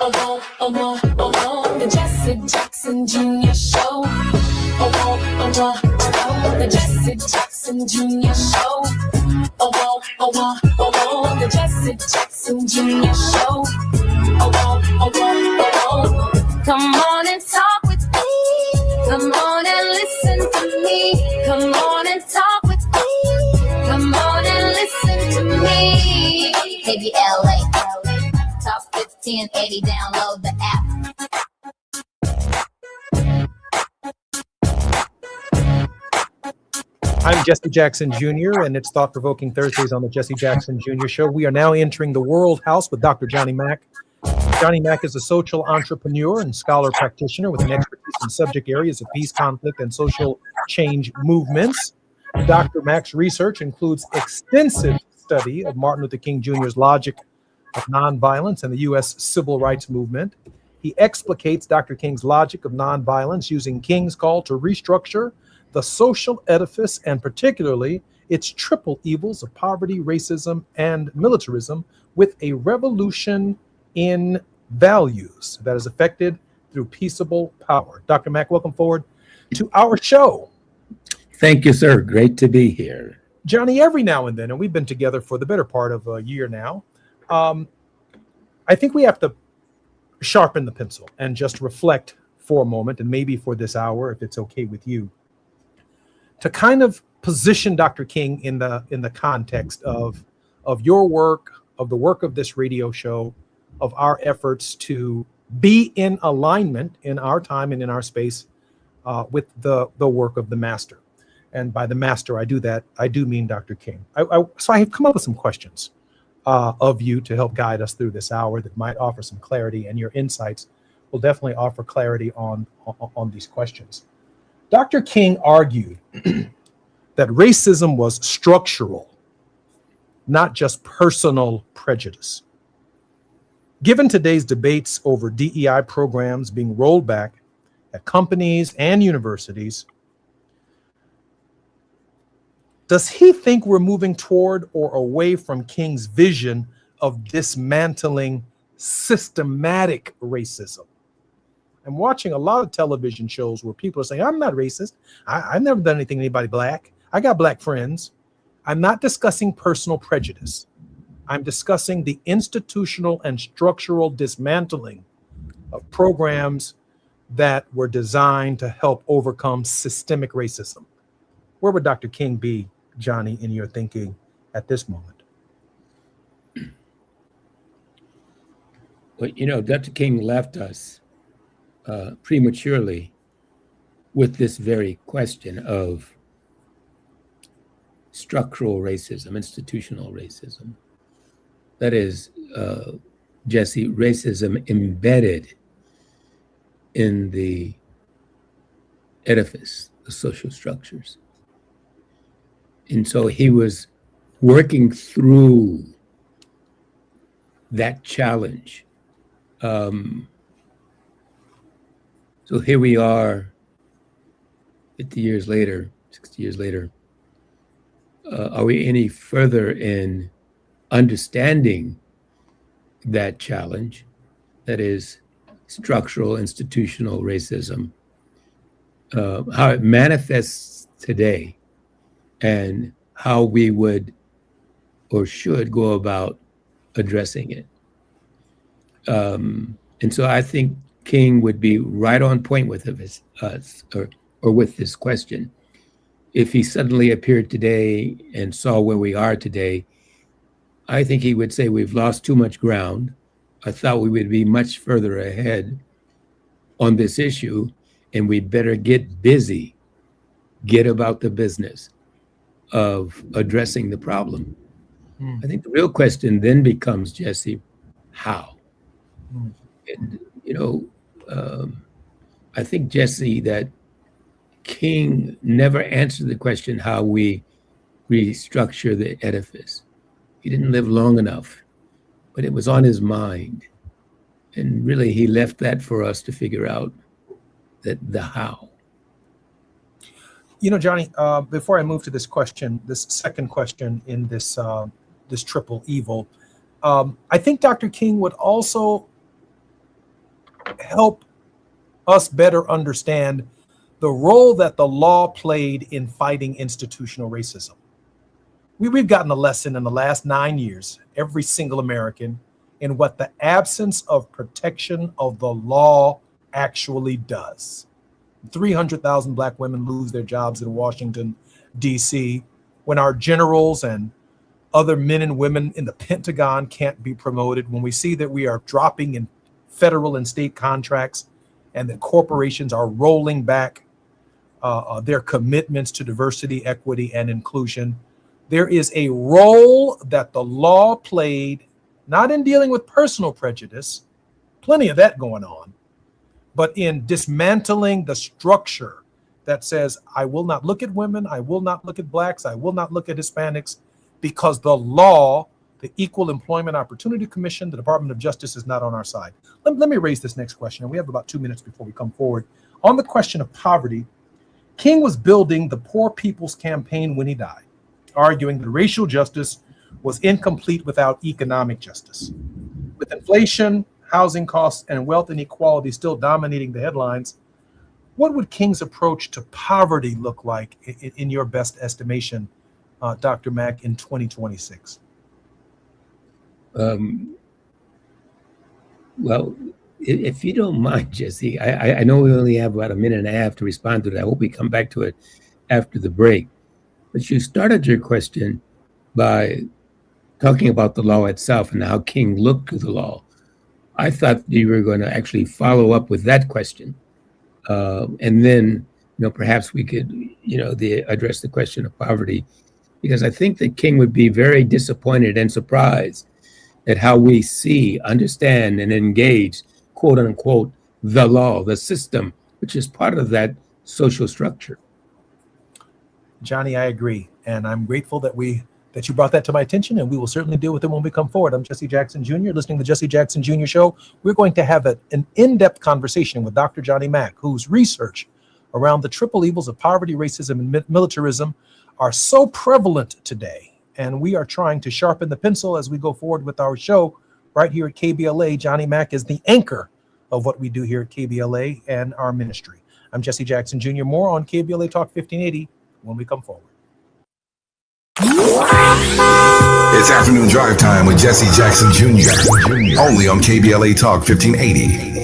Oh, oh, oh, oh, oh. The Jesse Jackson Jr. Show. Oh, oh, oh, oh, oh. The Jesse Jackson Jr. Show. Oh, oh, oh, oh, oh. The Jesse Jackson Jr. Show. Oh, oh, oh, oh, oh. Come on and talk with me. Come on and listen to me. Come on and talk with me. Come on and listen to me. KBLA, Talk 1580, download the app. I'm Jesse Jackson Jr., and it's Thought Provoking Thursdays on the Jesse Jackson Jr. Show. We are now entering the World House with Dr. Johnny Mack. Johnny Mack is a social entrepreneur and scholar practitioner with an expertise in subject areas of peace, conflict, and social change movements. Dr. Mack's research includes extensive study of Martin Luther King Jr.'s logic of nonviolence and the U.S. civil rights movement. He explicates Dr. King's logic of nonviolence using King's call to restructure the social edifice, and particularly its triple evils of poverty, racism, and militarism, with a revolution in values that is effected through peaceable power. Dr. Mack, welcome forward to our show. Thank you, sir. Great to be here. Johnny, every now and then, and we've been together for the better part of a year now, I think we have to sharpen the pencil and just reflect for a moment, and maybe for this hour, if it's okay with you, to kind of position Dr. King in the context of your work, of the work of this radio show, of our efforts to be in alignment in our time and in our space with the work of the master. And by the master, I do mean Dr. King. So I have come up with some questions of you to help guide us through this hour that might offer some clarity, and your insights will definitely offer clarity on these questions. Dr. King argued that racism was structural, not just personal prejudice. Given today's debates over DEI programs being rolled back at companies and universities, does he think we're moving toward or away from King's vision of dismantling systematic racism? I'm watching a lot of television shows where people are saying, I'm not racist. I've never done anything to anybody black. I got black friends. I'm not discussing personal prejudice. I'm discussing the institutional and structural dismantling of programs that were designed to help overcome systemic racism. Where would Dr. King be, Johnny, in your thinking at this moment? Well, Dr. King left us prematurely with this very question of structural racism, institutional racism. That is, Jesse, racism embedded in the edifice, the social structures. And so he was working through that challenge. So here we are 50 years later, 60 years later. Are we any further in understanding that challenge, that is structural institutional racism, how it manifests today, and how we would or should go about addressing it? And so I think King would be right on point with us, or with this question. If he suddenly appeared today and saw where we are today, I think he would say we've lost too much ground. I thought we would be much further ahead on this issue, and we better get busy, get about the business of addressing the problem. I think the real question then becomes, Jesse, how? And, I think, Jesse, that King never answered the question how we restructure the edifice. He didn't live long enough, but it was on his mind. And really, he left that for us to figure out the how. Johnny, before I move to this question, this second question in this triple evil, I think Dr. King would also help us better understand the role that the law played in fighting institutional racism. We've gotten a lesson in the last 9 years, every single American, in what the absence of protection of the law actually does. 300,000 Black women lose their jobs in Washington, D.C., when our generals and other men and women in the Pentagon can't be promoted, when we see that we are dropping in federal and state contracts and that corporations are rolling back their commitments to diversity, equity, and inclusion. There is a role that the law played, not in dealing with personal prejudice, plenty of that going on, but in dismantling the structure that says, I will not look at women, I will not look at Blacks, I will not look at Hispanics, because the law, the Equal Employment Opportunity Commission, the Department of Justice is not on our side. Let me raise this next question, and we have about 2 minutes before we come forward. On the question of poverty, King was building the Poor People's Campaign when he died, arguing that racial justice was incomplete without economic justice. With inflation, housing costs, and wealth inequality still dominating the headlines, what would King's approach to poverty look like in your best estimation, Dr. Mack, in 2026? Well, if you don't mind, Jesse, I know we only have about a minute and a half to respond to that. I hope we come back to it after the break. But you started your question by talking about the law itself and how King looked to the law. I thought you were going to actually follow up with that question. And then, perhaps we could, address the question of poverty, because I think that King would be very disappointed and surprised at how we see, understand, and engage, quote unquote, the law, the system, which is part of that social structure. Johnny, I agree. And I'm grateful that you brought that to my attention, and we will certainly deal with it when we come forward. I'm Jesse Jackson Jr., listening to the Jesse Jackson Jr. Show. We're going to have an in-depth conversation with Dr. Johnny Mack, whose research around the triple evils of poverty, racism, and militarism are so prevalent today. And we are trying to sharpen the pencil as we go forward with our show right here at KBLA. Johnny Mack is the anchor of what we do here at KBLA and our ministry. I'm Jesse Jackson Jr. More on KBLA Talk 1580 when we come forward. It's afternoon drive time with Jesse Jackson Jr. Only on KBLA Talk 1580.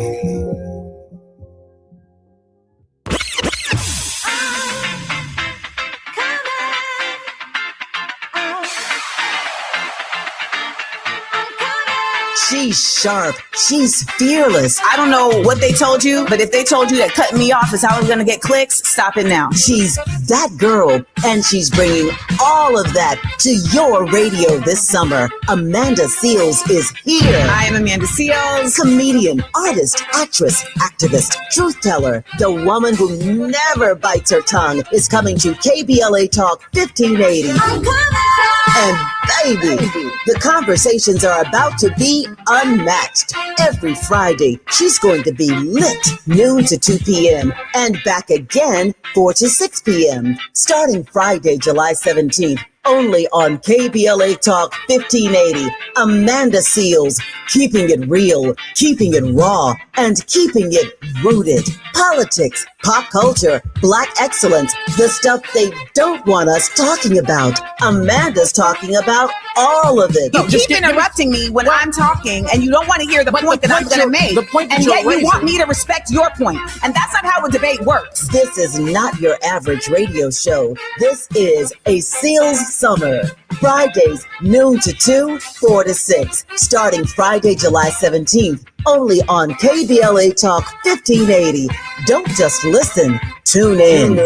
She's sharp. She's fearless. I don't know what they told you, but if they told you that cutting me off is how I'm going to get clicks, stop it now. She's that girl, and she's bringing all of that to your radio this summer. Amanda Seales is here. I am Amanda Seales. Comedian, artist, actress, activist, truth teller. The woman who never bites her tongue is coming to KBLA Talk 1580. I'm coming! And baby, the conversations are about to be unmatched. Every Friday, she's going to be lit noon to 2 p.m. and back again 4 to 6 p.m. starting Friday, July 17th. Only on KBLA Talk 1580. Amanda Seales, keeping it real, keeping it raw, and keeping it rooted. Politics, pop culture, Black excellence, the stuff they don't want us talking about. Amanda's talking about all of it. You keep interrupting me when I'm talking, and you don't want to hear the point that I'm going to make. And yet you want me to respect your point. And that's not how a debate works. This is not your average radio show. This is a Seales Summer. Fridays, noon to 2, 4 to 6. Starting Friday, July 17th. Only on KBLA Talk 1580. Don't just listen. Tune in.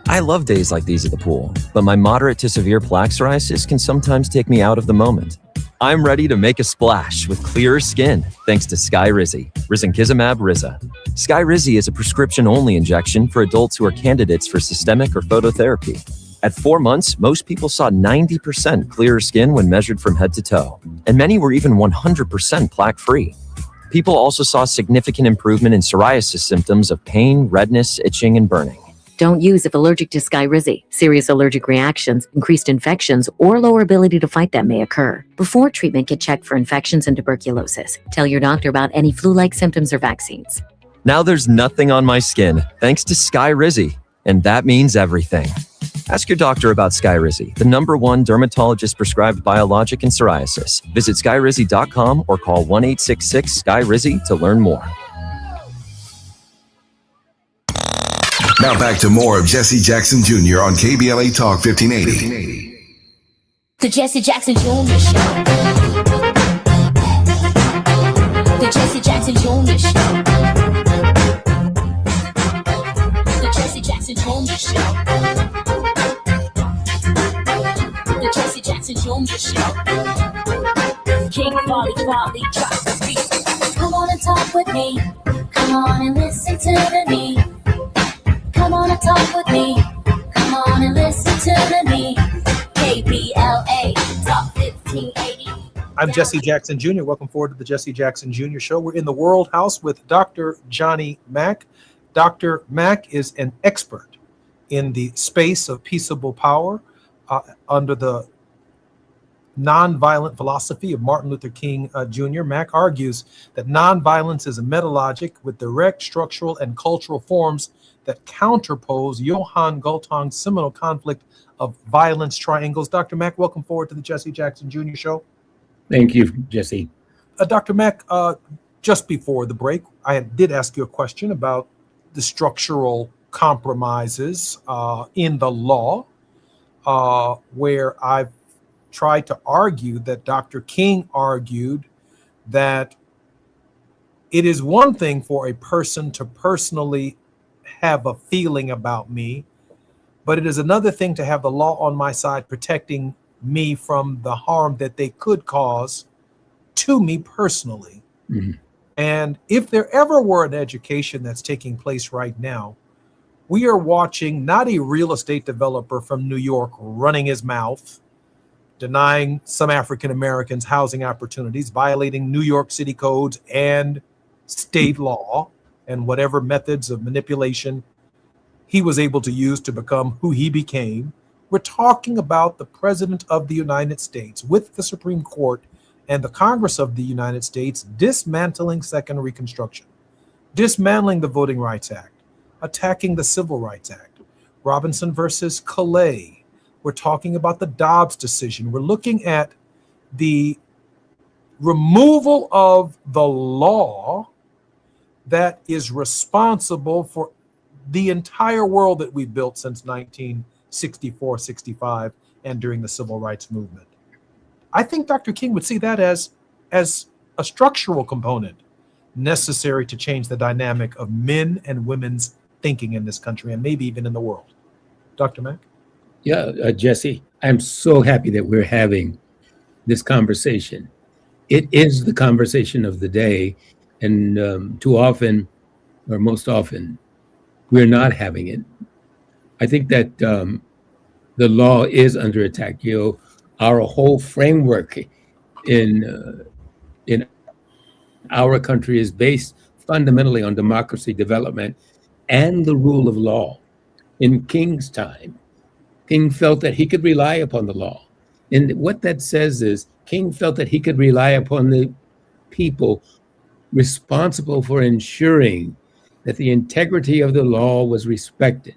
I love days like these at the pool, but my moderate to severe plaque psoriasis can sometimes take me out of the moment. I'm ready to make a splash with clearer skin thanks to Skyrizi, risankizumab Riza. Skyrizi is a prescription-only injection for adults who are candidates for systemic or phototherapy. At 4 months, most people saw 90% clearer skin when measured from head to toe, and many were even 100% plaque-free. People also saw significant improvement in psoriasis symptoms of pain, redness, itching, and burning. Don't use if allergic to Skyrizi. Serious allergic reactions, increased infections, or lower ability to fight them may occur. Before treatment, get checked for infections and tuberculosis. Tell your doctor about any flu-like symptoms or vaccines. Now there's nothing on my skin thanks to Skyrizi, and that means everything. Ask your doctor about Skyrizi, the #1 dermatologist-prescribed biologic in psoriasis. Visit skyrizi.com or call 1-866-SKY-RIZI to learn more. Now back to more of Jesse Jackson Jr. on KBLA Talk 1580. The Jesse Jackson Jr. Show. The Jesse Jackson Jr. Show. The Jesse Jackson Jr. Show. The Jesse Jackson Jr. Show. King Volley, drop the beat. Come on and talk with me. Come on and listen to me. Come on and talk with me. Come on and listen to me. KBLA Talk 1580. I'm Jesse Jackson Jr. Welcome forward to the Jesse Jackson Jr. Show. We're in the World House with Dr. Johnny Mack. Dr. Mack is an expert in the space of peaceable power under the nonviolent philosophy of Martin Luther King Jr. Mack argues that nonviolence is a metalogic with direct structural and cultural forms that counterpose Johann Galtung's seminal conflict of violence triangles. Dr. Mack, welcome forward to the Jesse Jackson Jr. Show. Thank you, Jesse. Dr. Mack, just before the break, I did ask you a question about the structural compromises in the law, where I've tried to argue that Dr. King argued that it is one thing for a person to personally have a feeling about me, but it is another thing to have the law on my side protecting me from the harm that they could cause to me personally. Mm-hmm. And if there ever were an education that's taking place right now, we are watching not a real estate developer from New York running his mouth, denying some African Americans housing opportunities, violating New York City codes and state law, and whatever methods of manipulation he was able to use to become who he became. We're talking about the President of the United States with the Supreme Court and the Congress of the United States dismantling Second Reconstruction, dismantling the Voting Rights Act, attacking the Civil Rights Act, Robinson versus Calais. We're talking about the Dobbs decision. We're looking at the removal of the law that is responsible for the entire world that we've built since 1964, 65, and during the Civil Rights Movement. I think Dr. King would see that as a structural component necessary to change the dynamic of men and women's thinking in this country and maybe even in the world. Dr. Mack? Yeah, Jesse, I'm so happy that we're having this conversation. It is the conversation of the day, and too often, or most often, we're not having it. I think that the law is under attack. Our whole framework in our country is based fundamentally on democracy, development, and the rule of law. In King's time, King felt that he could rely upon the law. And what that says is King felt that he could rely upon the people responsible for ensuring that the integrity of the law was respected,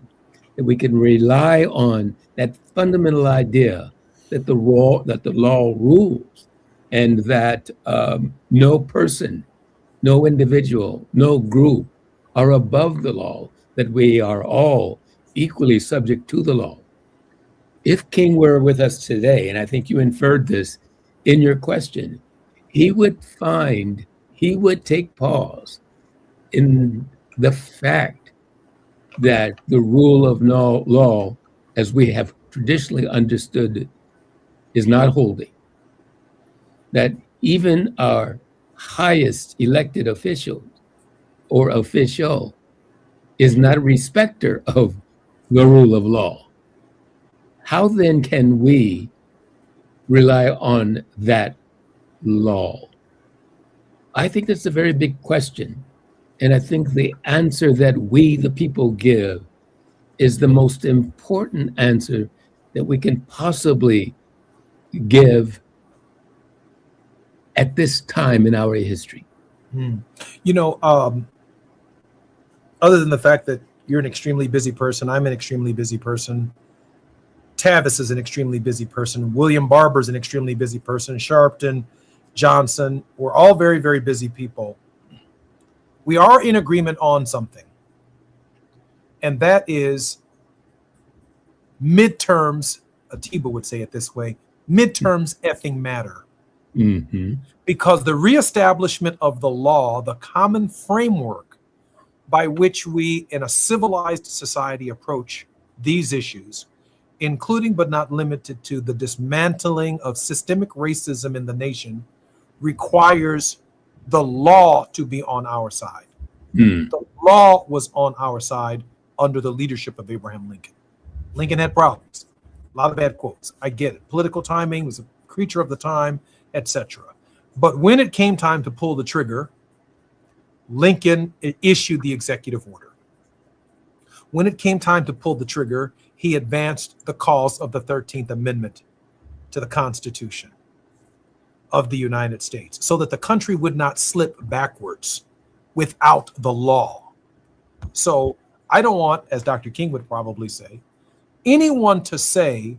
that we can rely on that fundamental idea that the law rules, and that no person, no individual, no group are above the law, that we are all equally subject to the law. If King were with us today, and I think you inferred this in your question, he would take pause in the fact that the rule of law, as we have traditionally understood it, is not holding. That even our highest elected official or official is not a respecter of the rule of law. How then can we rely on that law? I think that's a very big question. And I think the answer that we, the people, give is the most important answer that we can possibly give at this time in our history. Other than the fact that you're an extremely busy person, I'm an extremely busy person, Tavis is an extremely busy person, William Barber is an extremely busy person, Sharpton, Johnson, we're all very, very busy people. We are in agreement on something, and that is midterms. Atiba would say it this way: midterms effing matter. Mm-hmm. Because the reestablishment of the law, the common framework by which we in a civilized society approach these issues, including but not limited to the dismantling of systemic racism in the nation, requires the law to be on our side. The law was on our side under the leadership of Abraham Lincoln. Lincoln had problems, a lot of bad quotes. I get it. Political timing, was a creature of the time, etc. But when it came time to pull the trigger, Lincoln issued the executive order. When it came time to pull the trigger, he advanced the cause of the 13th Amendment to the Constitution of the United States so that the country would not slip backwards without the law. So I don't want, as Dr. King would probably say, anyone to say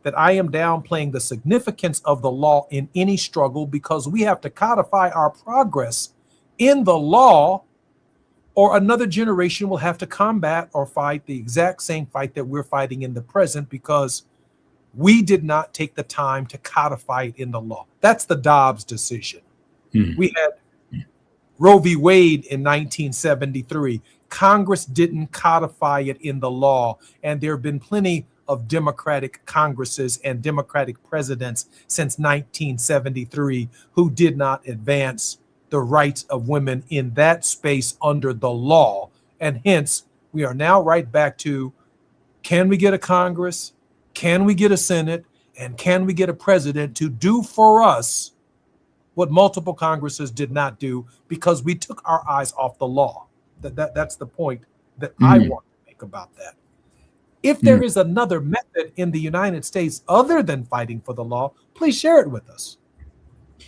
that I am downplaying the significance of the law in any struggle, because we have to codify our progress in the law, or another generation will have to combat or fight the exact same fight that we're fighting in the present, because we did not take the time to codify it in the law. That's the Dobbs decision. We had Roe v. Wade in 1973. Congress didn't codify it in the law, and there have been plenty of Democratic Congresses and Democratic presidents since 1973 who did not advance the rights of women in that space under the law. And hence, we are now right back to, can we get a Congress? Can we get a Senate? And can we get a president to do for us what multiple Congresses did not do, because we took our eyes off the law? That's the point that I want to make about that. If there is another method in the United States other than fighting for the law, please share it with us.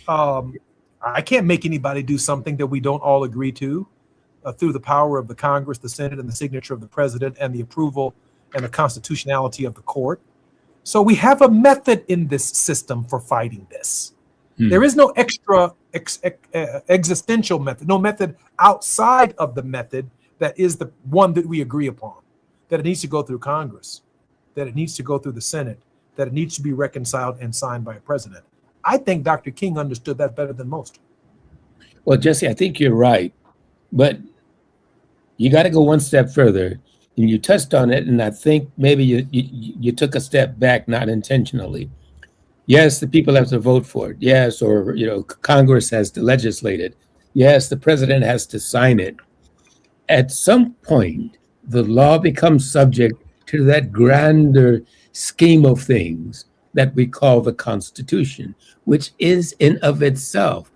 I can't make anybody do something that we don't all agree to through the power of the Congress, the Senate, and the signature of the president, and the approval and the constitutionality of the court. So we have a method in this system for fighting this. There is no extra existential method, no method outside of the method that is the one that we agree upon, that it needs to go through Congress, that it needs to go through the Senate, that it needs to be reconciled and signed by a president. I think Dr. King understood that better than most. Well, Jesse, I think you're right, but you got to go one step further. And you touched on it, and I think maybe you took a step back, not intentionally. Yes, the people have to vote for it. Yes, or Congress has to legislate it. Yes, the president has to sign it. At some point, the law becomes subject to that grander scheme of things that we call the Constitution, which is in of itself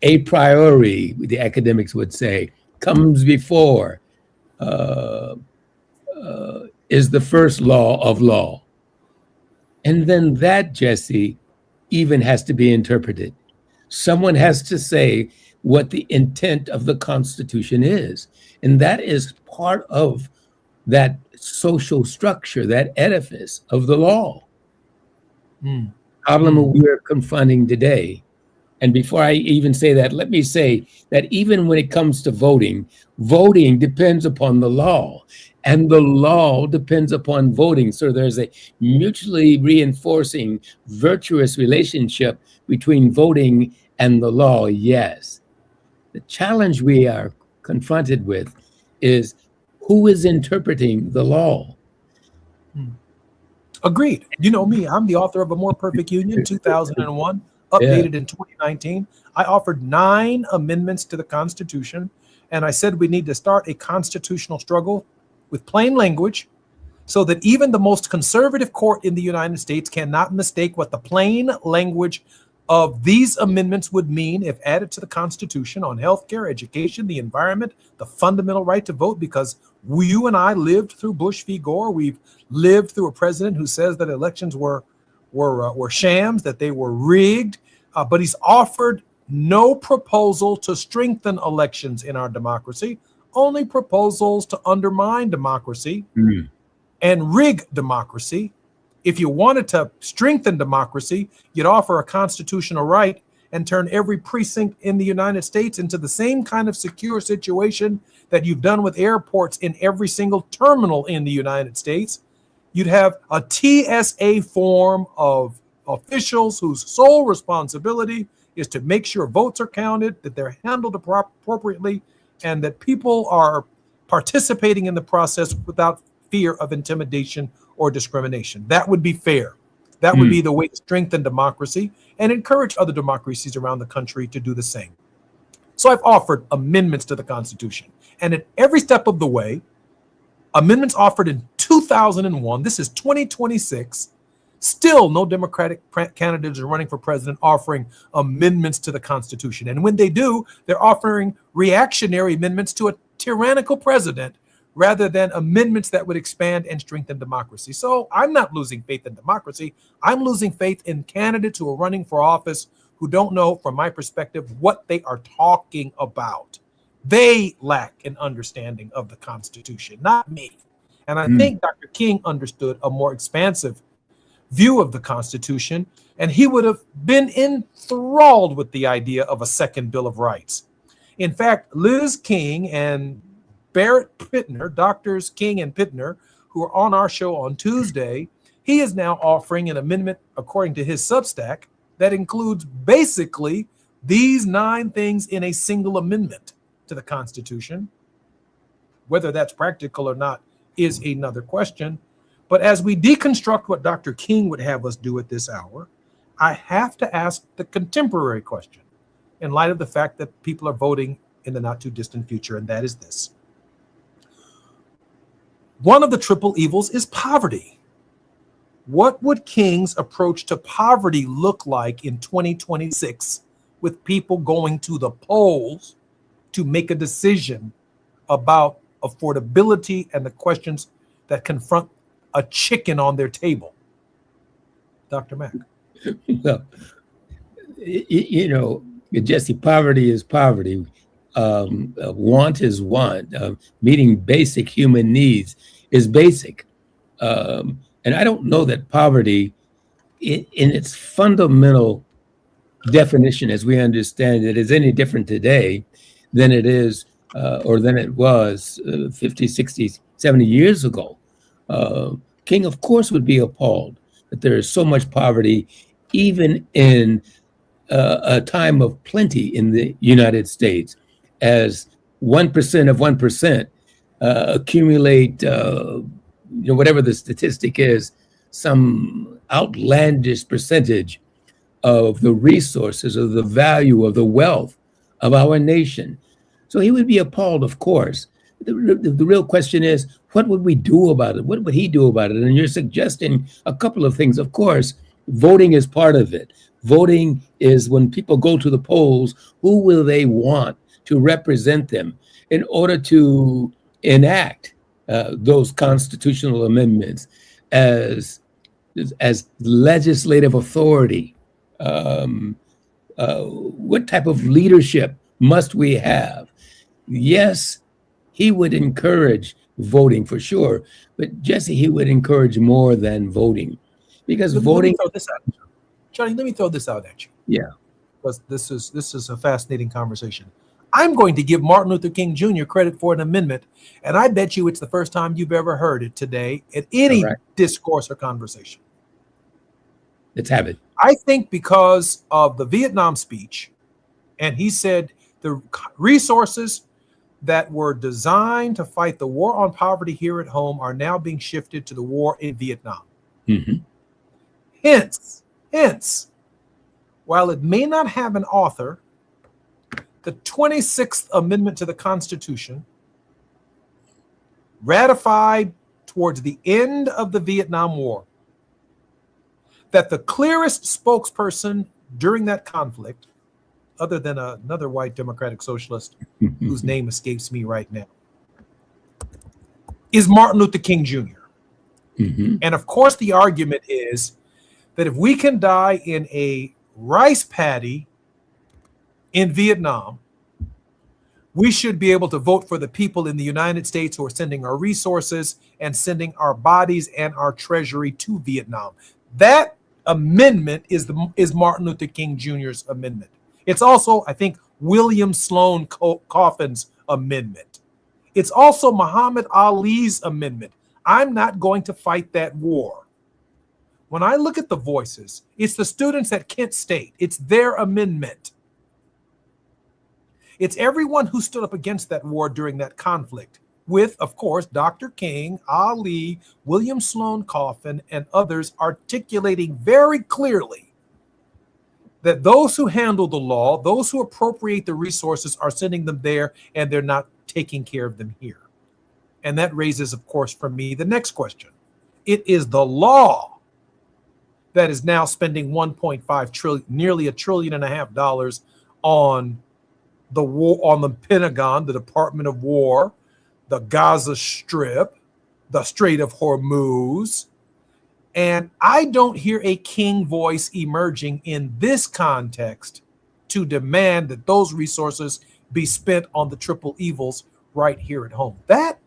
a priori, the academics would say, comes before, is the first law of law. And then that, Jesse, even has to be interpreted. Someone has to say what the intent of the Constitution is. And that is part of that social structure, that edifice of the law. Problem we're confronting today. And before I even say that, let me say that even when it comes to voting, voting depends upon the law, and the law depends upon voting. So there's a mutually reinforcing, virtuous relationship between voting and the law, yes. The challenge we are confronted with is who is interpreting the law? Agreed. You know me, I'm the author of A More Perfect Union, 2001. Updated in 2019. I offered 9 amendments to the Constitution, and I said we need to start a constitutional struggle with plain language so that even the most conservative court in the United States cannot mistake what the plain language of these amendments would mean if added to the Constitution on healthcare, education, the environment, the fundamental right to vote, because you and I lived through Bush v. Gore. We've lived through a president who says that elections were shams, that they were rigged, but he's offered no proposal to strengthen elections in our democracy, only proposals to undermine democracy and rig democracy. If you wanted to strengthen democracy, you'd offer a constitutional right and turn every precinct in the United States into the same kind of secure situation that you've done with airports in every single terminal in the United States. You'd have a TSA form of officials whose sole responsibility is to make sure votes are counted, that they're handled appropriately, and that people are participating in the process without fear of intimidation or discrimination. That would be fair. That would be the way to strengthen democracy and encourage other democracies around the country to do the same. So I've offered amendments to the Constitution. And at every step of the way, amendments offered in 2001, this is 2026, Still, no Democratic candidates are running for president offering amendments to the Constitution. And when they do, they're offering reactionary amendments to a tyrannical president rather than amendments that would expand and strengthen democracy. So I'm not losing faith in democracy. I'm losing faith in candidates who are running for office who don't know, from my perspective, what they are talking about. They lack an understanding of the Constitution, not me. And I think Dr. King understood a more expansive view of the Constitution, and he would have been enthralled with the idea of a second Bill of Rights. In fact, Liz King and Barrett Pittner, Doctors King and Pittner, who are on our show on Tuesday, he is now offering an amendment, according to his Substack, that includes basically these 9 things in a single amendment to the Constitution. Whether that's practical or not is another question. But as we deconstruct what Dr. King would have us do at this hour, I have to ask the contemporary question in light of the fact that people are voting in the not too distant future, and that is this. One of the triple evils is poverty. What would King's approach to poverty look like in 2026 with people going to the polls to make a decision about affordability and the questions that confront a chicken on their table? Dr. Mack. Well, Jesse, poverty is poverty. Want is want. Meeting basic human needs is basic. And I don't know that poverty, in its fundamental definition, as we understand it, is any different today than it is or than it was 50, 60, 70 years ago. King, of course, would be appalled that there is so much poverty, even in a time of plenty in the United States, as 1% of 1% accumulate, whatever the statistic is, some outlandish percentage of the resources, of the value, of the wealth of our nation. So he would be appalled, of course. The real question is, what would we do about it? What would he do about it? And you're suggesting a couple of things. Of course, voting is part of it. Voting is when people go to the polls, who will they want to represent them in order to enact those constitutional amendments as legislative authority? What type of leadership must we have? Yes, he would encourage voting for sure, but Jesse, he would encourage more than voting, because voting. Johnny, let me throw this out at you. Yeah, because this is a fascinating conversation. I'm going to give Martin Luther King Jr. credit for an amendment, and I bet you it's the first time you've ever heard it today at any discourse or conversation. Let's have it. I think because of the Vietnam speech, and he said the resources that were designed to fight the war on poverty here at home are now being shifted to the war in Vietnam. Mm-hmm. Hence, while it may not have an author, the 26th Amendment to the Constitution, ratified towards the end of the Vietnam War, that the clearest spokesperson during that conflict, other than another white democratic socialist whose name escapes me right now, is Martin Luther King Jr. Mm-hmm. And of course, the argument is that if we can die in a rice paddy in Vietnam, we should be able to vote for the people in the United States who are sending our resources and sending our bodies and our treasury to Vietnam. That amendment is Martin Luther King Jr.'s amendment. It's also, I think, William Sloane Coffin's amendment. It's also Muhammad Ali's amendment. I'm not going to fight that war. When I look at the voices, it's the students at Kent State. It's their amendment. It's everyone who stood up against that war during that conflict, with, of course, Dr. King, Ali, William Sloane Coffin, and others articulating very clearly that those who handle the law, those who appropriate the resources, are sending them there, and they're not taking care of them here. And that raises, of course, for me, the next question. It is the law that is now spending 1.5 trillion, nearly $1.5 trillion on the war, on the Pentagon, the Department of War, the Gaza Strip, the Strait of Hormuz. And I don't hear a King voice emerging in this context to demand that those resources be spent on the triple evils right here at home. That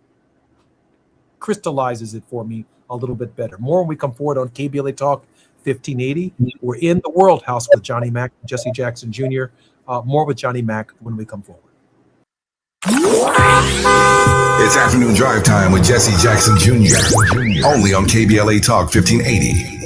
crystallizes it for me a little bit better. More when we come forward on KBLA Talk 1580. We're in the World House with Johnny Mack and Jesse Jackson Jr. More with Johnny Mack when we come forward. It's afternoon drive time with Jesse Jackson Jr. Only on KBLA Talk 1580.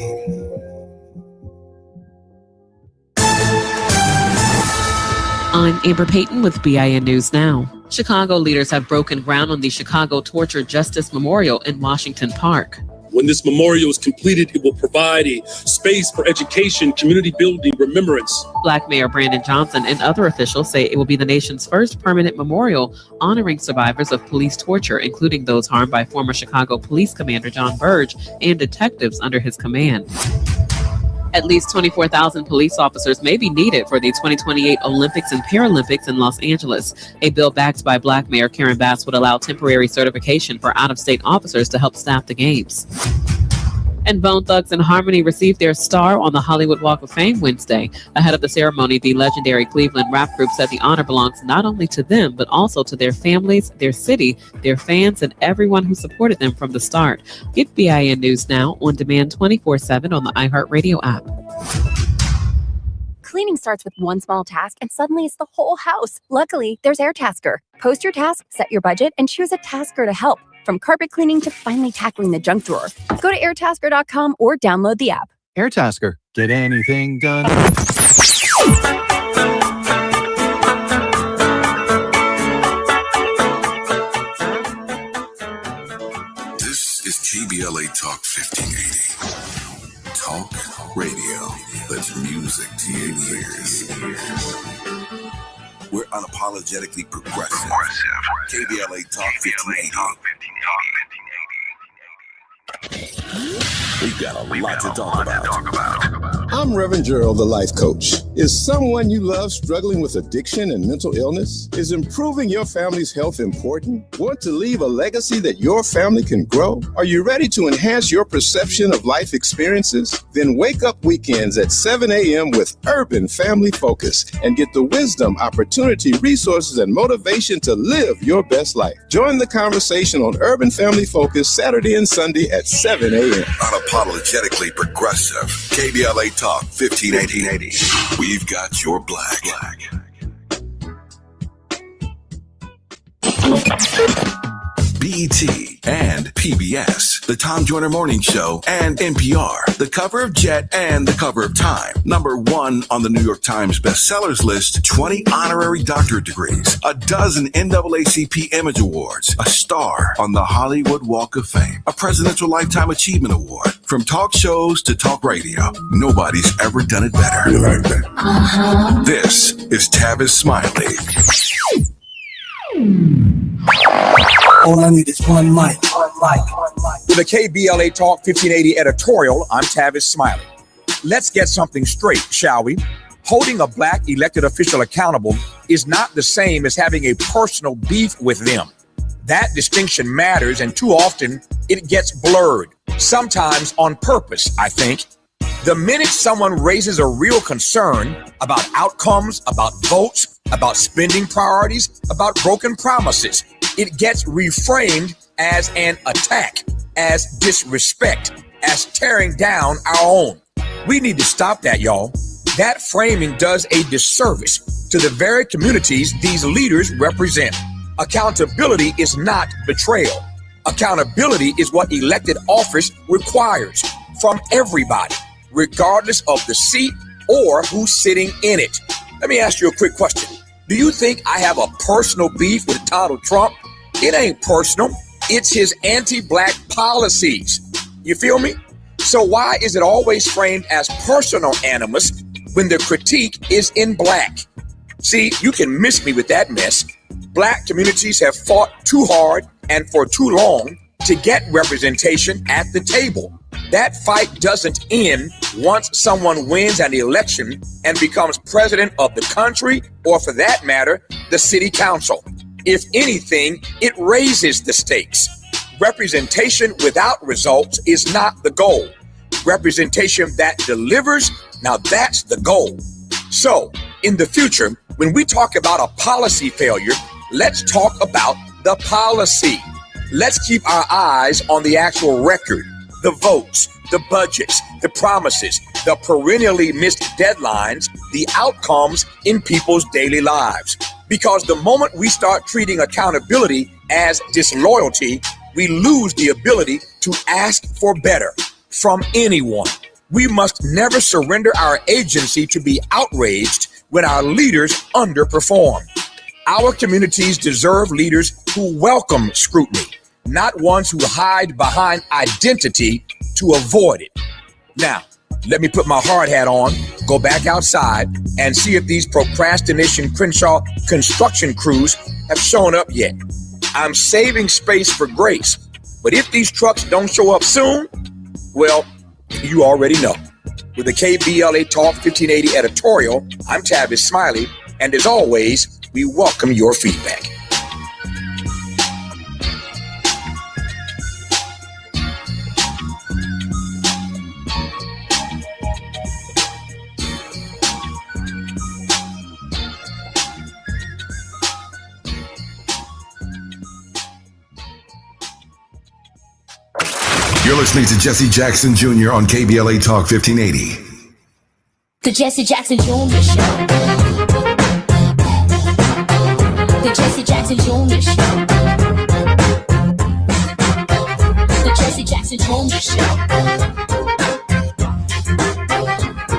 I'm Amber Payton with BIN News Now. Chicago leaders have broken ground on the Chicago Torture Justice Memorial in Washington Park. When this memorial is completed, it will provide a space for education, community building, remembrance. Black Mayor Brandon Johnson and other officials say it will be the nation's first permanent memorial honoring survivors of police torture, including those harmed by former Chicago Police Commander John Burge and detectives under his command. At least 24,000 police officers may be needed for the 2028 Olympics and Paralympics in Los Angeles. A bill backed by Black Mayor Karen Bass would allow temporary certification for out-of-state officers to help staff the games. And Bone Thugs and Harmony received their star on the Hollywood Walk of Fame Wednesday. Ahead of the ceremony, the legendary Cleveland rap group said the honor belongs not only to them, but also to their families, their city, their fans, and everyone who supported them from the start. Get BIN News Now on demand 24/7 on the iHeartRadio app. Cleaning starts with one small task, and suddenly it's the whole house. Luckily, there's AirTasker. Post your task, set your budget, and choose a tasker to help. From carpet cleaning to finally tackling the junk drawer. Go to airtasker.com or download the app. AirTasker. Get anything done. This is KBLA Talk 1580. Talk radio. That's music to your ears. We're unapologetically progressive. KBLA Talk 1580. We've got a lot to talk about. I'm Reverend Gerald, the life coach. Is someone you love struggling with addiction and mental illness? Is improving your family's health important? Want to leave a legacy that your family can grow? Are you ready to enhance your perception of life experiences? Then wake up weekends at 7 a.m. with Urban Family Focus and get the wisdom, opportunity, resources, and motivation to live your best life. Join the conversation on Urban Family Focus Saturday and Sunday at 7 a.m. Unapologetically progressive. KBLA Talk 1580. We've got your black. BET and PBS, the Tom Joyner Morning Show, and NPR, the cover of Jet and the cover of Time. #1 on the New York Times bestsellers list, 20 honorary doctorate degrees, a dozen NAACP Image Awards, a star on the Hollywood Walk of Fame, a Presidential Lifetime Achievement Award. From talk shows to talk radio, nobody's ever done it better. You like that? This is Tavis Smiley. All I need is one mic. With a KBLA Talk 1580 editorial, I'm Tavis Smiley. Let's get something straight, shall we? Holding a black elected official accountable is not the same as having a personal beef with them. That distinction matters, and too often it gets blurred, sometimes on purpose, I think. The minute someone raises a real concern about outcomes, about votes, about spending priorities, about broken promises, it gets reframed as an attack, as disrespect, as tearing down our own. We need to stop that, y'all. That framing does a disservice to the very communities these leaders represent. Accountability is not betrayal. Accountability is what elected office requires from everybody, regardless of the seat or who's sitting in it. Let me ask you a quick question. Do you think I have a personal beef with Donald Trump? It ain't personal. It's his anti-black policies. You feel me? So why is it always framed as personal animus when the critique is in black? See, you can miss me with that mess. Black communities have fought too hard and for too long to get representation at the table. That fight doesn't end once someone wins an election and becomes president of the country, or for that matter, the city council. If anything, it raises the stakes. Representation without results is not the goal. Representation that delivers, now that's the goal. So, in the future, when we talk about a policy failure, let's talk about the policy. Let's keep our eyes on the actual record, the votes, the budgets, the promises, the perennially missed deadlines, the outcomes in people's daily lives. Because the moment we start treating accountability as disloyalty, we lose the ability to ask for better from anyone. We must never surrender our agency to be outraged when our leaders underperform. Our communities deserve leaders who welcome scrutiny, not ones who hide behind identity to avoid it. Now, let me put my hard hat on, go back outside, and see if these procrastination Crenshaw construction crews have shown up yet. I'm saving space for grace, but if these trucks don't show up soon, well, you already know. With the KBLA Talk 1580 editorial, I'm Tavis Smiley, and as always, we welcome your feedback. You're listening to Jesse Jackson Jr. on KBLA Talk 1580. The Jesse Jackson Jr. Show. The Jesse Jackson Jr. Show. The Jesse Jackson Jr. Show.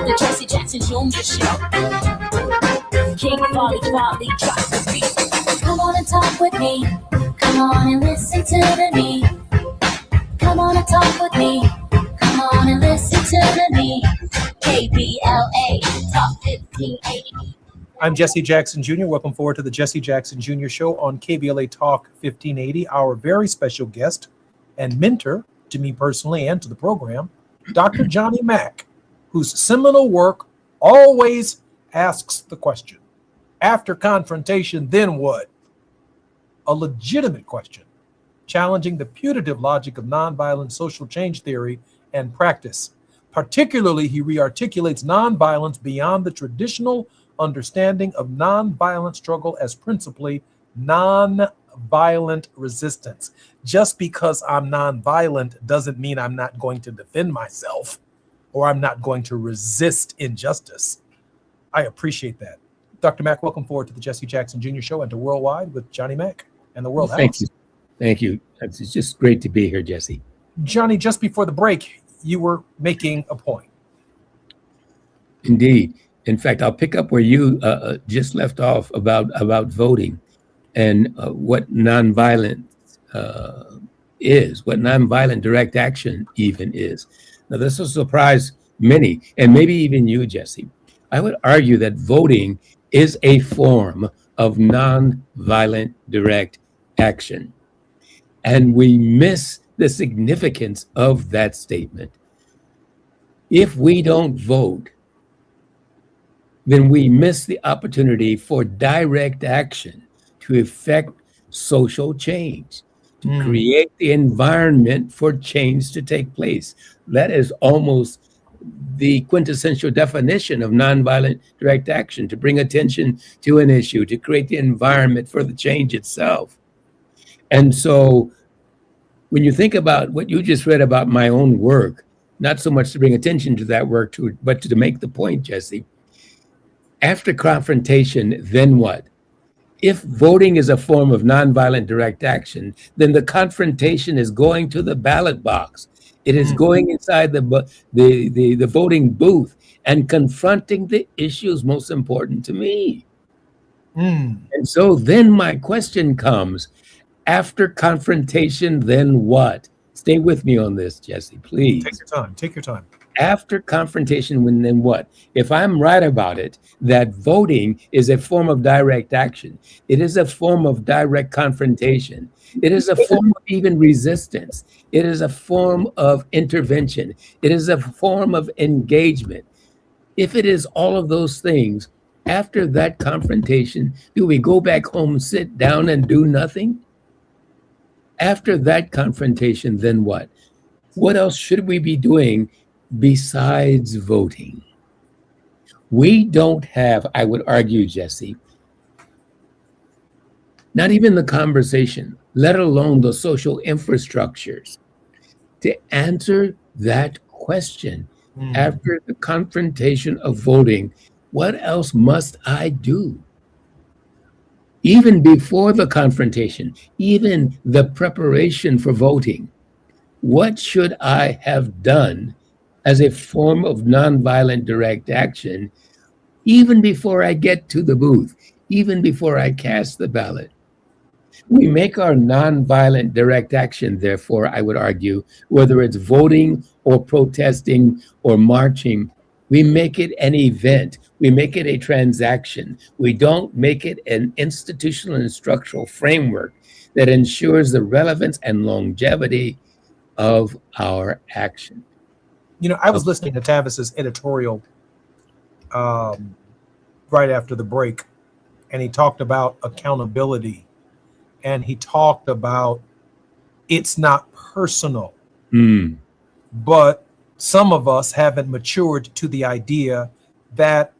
The Jesse Jackson Jr. Show. King Volley, drop the beat. Come on and talk with me. Come on and listen to me. Come on and talk with me. Come on and listen to me. KBLA Talk 1580. I'm Jesse Jackson Jr. Welcome forward to the Jesse Jackson Jr. Show on KBLA Talk 1580. Our very special guest and mentor to me personally and to the program, Dr. Johnny Mack, whose seminal work always asks the question, after confrontation, then what? A legitimate question, challenging the putative logic of nonviolent social change theory and practice. Particularly, he rearticulates nonviolence beyond the traditional understanding of nonviolent struggle as principally nonviolent resistance. Just because I'm nonviolent doesn't mean I'm not going to defend myself or I'm not going to resist injustice. I appreciate that. Dr. Mack, welcome forward to the Jesse Jackson Jr. Show and to Worldwide with Johnny Mack and the World House. Thank you. Thank you. It's just great to be here, Jesse. Johnny, just before the break, you were making a point. Indeed. In fact, I'll pick up where you just left off about voting and what nonviolent is, what nonviolent direct action even is. Now, this will surprise many, and maybe even you, Jesse. I would argue that voting is a form of nonviolent direct action. And we miss the significance of that statement. If we don't vote, then we miss the opportunity for direct action to effect social change, to create the environment for change to take place. That is almost the quintessential definition of nonviolent direct action, to bring attention to an issue, to create the environment for the change itself. And so when you think about what you just read about my own work, not so much to bring attention to that work, but to make the point, Jesse, after confrontation, then what? If voting is a form of nonviolent direct action, then the confrontation is going to the ballot box. It is going inside the voting booth and confronting the issues most important to me. And so then my question comes, after confrontation, then what? Stay with me on this, Jesse, please. Take your time. Take your time. After confrontation, then what? If I'm right about it, that voting is a form of direct action. It is a form of direct confrontation. It is a form of even resistance. It is a form of intervention. It is a form of engagement. If it is all of those things, after that confrontation, do we go back home, sit down, and do nothing? After that confrontation, then what? What else should we be doing besides voting? We don't have, I would argue, Jesse, not even the conversation, let alone the social infrastructures to answer that question. After the confrontation of voting, what else must I do? Even before the confrontation, even the preparation for voting, what should I have done as a form of nonviolent direct action, even before I get to the booth, even before I cast the ballot? We make our nonviolent direct action, therefore, I would argue, whether it's voting or protesting or marching, we make it an event. We make it a transaction. We don't make it an institutional and structural framework that ensures the relevance and longevity of our action. You know, I was listening to Tavis's editorial right after the break, and he talked about accountability, and he talked about it's not personal, but some of us haven't matured to the idea that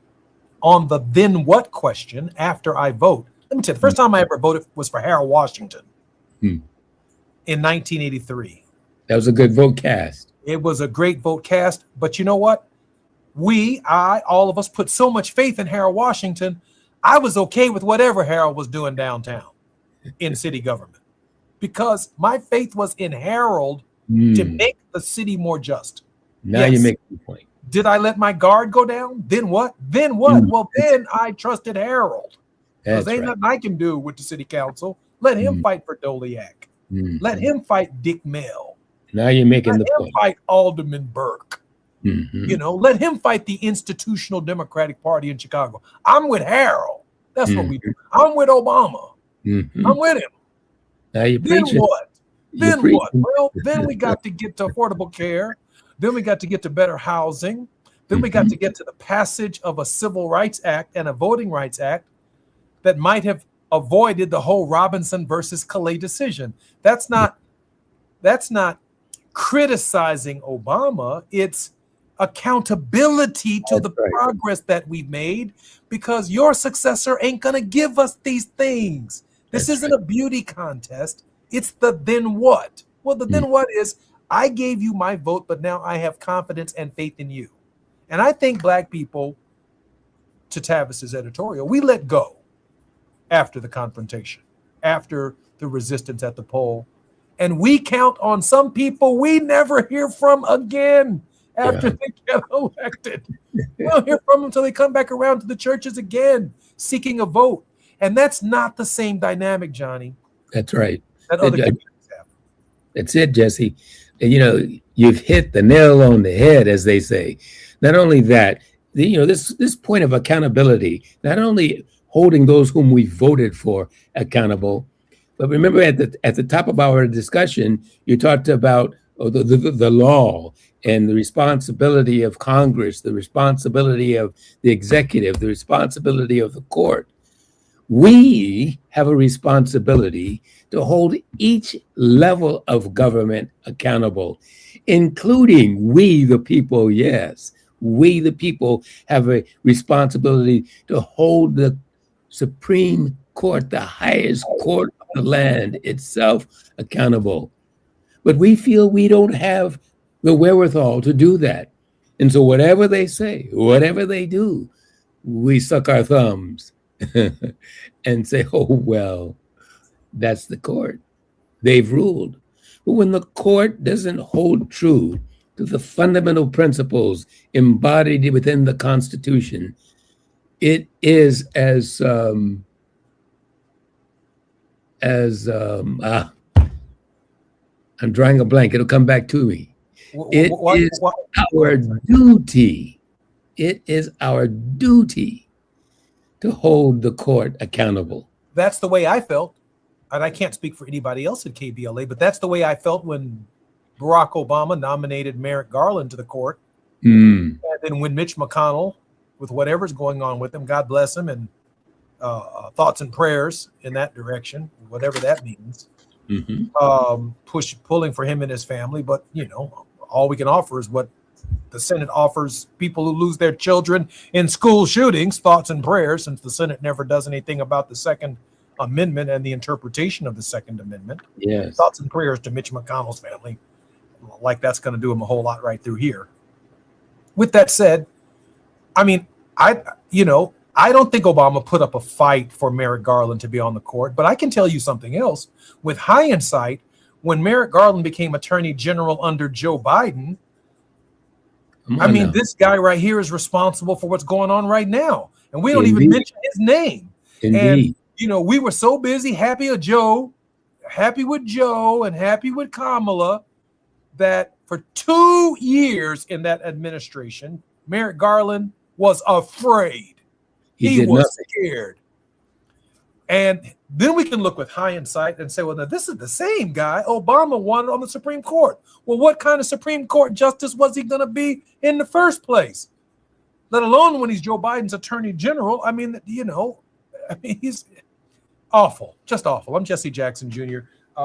on the then what question after I vote, let me tell you, the first time I ever voted was for Harold Washington in 1983. That was a good vote cast. It was a great vote cast, but you know what? All of us put so much faith in Harold Washington, I was okay with whatever Harold was doing downtown in city government because my faith was in Harold to make the city more just. Now you make the point. Did I let my guard go down? Then what? Well, then I trusted Harold. Because ain't nothing I can do with the city council. Let him fight for Doliak. Let him fight Dick Mill. Now you're making let the him point. Fight Alderman Burke. You know, let him fight the institutional Democratic Party in Chicago. I'm with Harold. That's what we do. I'm with Obama. I'm with him. Now you Then preaching. what? Then preaching. what? Well, then we got to get to affordable care. Then we got to get to better housing. Then we got to get to the passage of a Civil Rights Act and a Voting Rights Act that might have avoided the whole Robinson versus Calais decision. That's not criticizing Obama. It's accountability to the progress that we've made, because your successor ain't gonna give us these things. This isn't a beauty contest. It's the then what. Well, the then what is I gave you my vote, but now I have confidence and faith in you. And I think Black people, to Tavis's editorial, we let go after the confrontation, after the resistance at the poll. And we count on some people we never hear from again after they get elected. We don't hear from them until they come back around to the churches again, seeking a vote. And that's not the same dynamic, Johnny. That's right. That other communities have. That's it, Jesse. And, you know, you've hit the nail on the head, as they say. Not only that, this point of accountability, not only holding those whom we voted for accountable, but remember at the top of our discussion, you talked about the law and the responsibility of Congress, the responsibility of the executive, the responsibility of the court. We have a responsibility to hold each level of government accountable, including we, the people. Yes, we, the people, have a responsibility to hold the Supreme Court, the highest court of the land itself, accountable. But we feel we don't have the wherewithal to do that. And so whatever they say, whatever they do, we suck our thumbs and say, oh, well, that's the court. They've ruled. But when the court doesn't hold true to the fundamental principles embodied within the Constitution, it is as I'm drawing a blank. It'll come back to me. It is our duty. It is our duty to hold the court accountable. That's the way I felt. And I can't speak for anybody else at KBLA, but that's the way I felt when Barack Obama nominated Merrick Garland to the court. And then when Mitch McConnell, with whatever's going on with him, God bless him, and thoughts and prayers in that direction, whatever that means, pulling for him and his family. But, you know, all we can offer is what the Senate offers people who lose their children in school shootings, thoughts and prayers, since the Senate never does anything about the Second Amendment and the interpretation of the Second Amendment. Yes. Thoughts and prayers to Mitch McConnell's family. Like that's going to do him a whole lot right through here. With that said, I mean, I don't think Obama put up a fight for Merrick Garland to be on the court, but I can tell you something else. With hindsight, when Merrick Garland became Attorney General under Joe Biden, this guy right here is responsible for what's going on right now. And we don't even mention his name. And, you know, we were so busy happy with Joe and happy with Kamala that for 2 years in that administration, Merrick Garland was afraid. He was scared. And then we can look with hindsight and say, well, now this is the same guy Obama wanted on the Supreme Court. Well, what kind of Supreme Court justice was he going to be in the first place? Let alone when he's Joe Biden's Attorney General. I mean, he's awful, just awful. I'm Jesse Jackson Jr.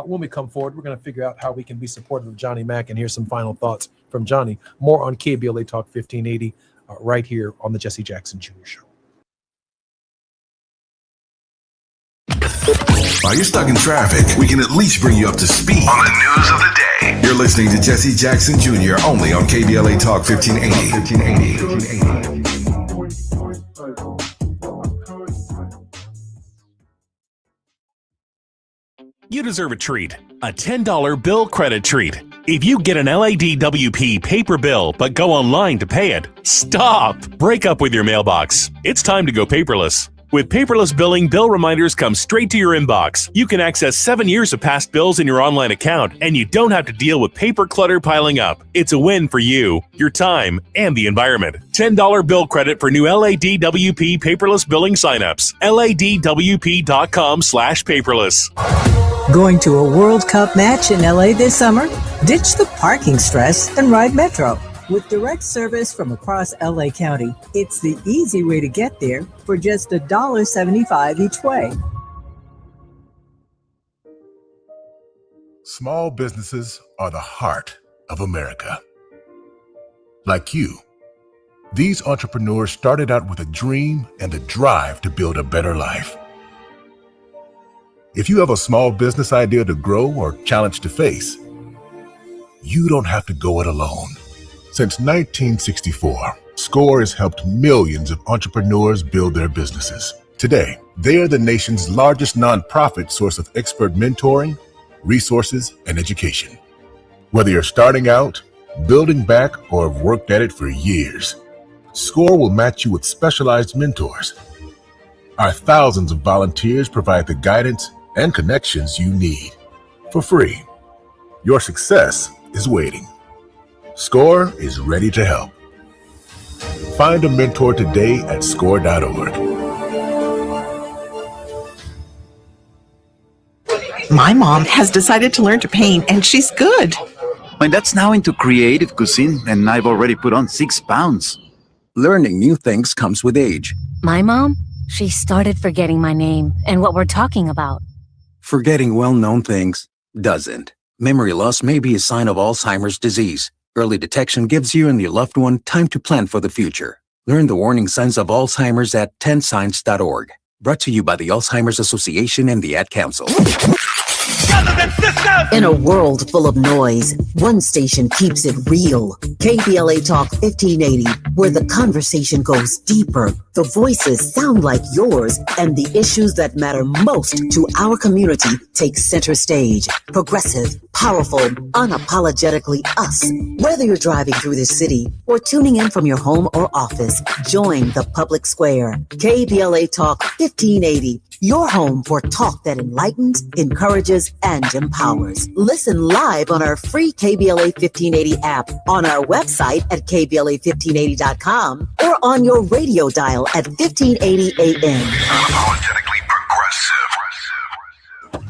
When we come forward, we're going to figure out how we can be supportive of Johnny Mack and hear some final thoughts from Johnny. More on KBLA Talk 1580 right here on the Jesse Jackson Jr. Show. While you're stuck in traffic, we can at least bring you up to speed on the news of the day. You're listening to Jesse Jackson Jr. only on KBLA Talk 1580. You deserve a treat, a $10 bill credit treat. If you get an LADWP paper bill but go online to pay it, stop! Break up with your mailbox. It's time to go paperless. With paperless billing, bill reminders come straight to your inbox. You can access 7 years of past bills in your online account, and you don't have to deal with paper clutter piling up. It's a win for you, your time, and the environment. $10 bill credit for new LADWP paperless billing signups. LADWP.com/paperless. Going to a World Cup match in LA this summer? Ditch the parking stress and ride Metro. With direct service from across LA County, it's the easy way to get there for just $1.75 each way. Small businesses are the heart of America. Like you, these entrepreneurs started out with a dream and a drive to build a better life. If you have a small business idea to grow or challenge to face, you don't have to go it alone. Since 1964, SCORE has helped millions of entrepreneurs build their businesses. Today, they are the nation's largest nonprofit source of expert mentoring, resources, and education. Whether you're starting out, building back, or have worked at it for years, SCORE will match you with specialized mentors. Our thousands of volunteers provide the guidance and connections you need for free. Your success is waiting. SCORE is ready to help. Find a mentor today at score.org. My mom has decided to learn to paint, and she's good. My dad's now into creative cuisine, and I've already put on 6 pounds. Learning new things comes with age. My mom, she started forgetting my name and what we're talking about. Forgetting well-known things doesn't. Memory loss may be a sign of Alzheimer's disease. Early detection gives you and your loved one time to plan for the future. Learn the warning signs of Alzheimer's at 10signs.org. Brought to you by the Alzheimer's Association and the Ad Council. In a world full of noise, one station keeps it real. KBLA Talk 1580, where the conversation goes deeper, the voices sound like yours, and the issues that matter most to our community take center stage. Progressive, powerful, unapologetically us. Whether you're driving through the city or tuning in from your home or office, join the public square. KBLA Talk 1580, Your home for talk that enlightens, encourages, and empowers. Listen live on our free KBLA 1580 app, on our website at KBLA1580.com, or on your radio dial at 1580 AM.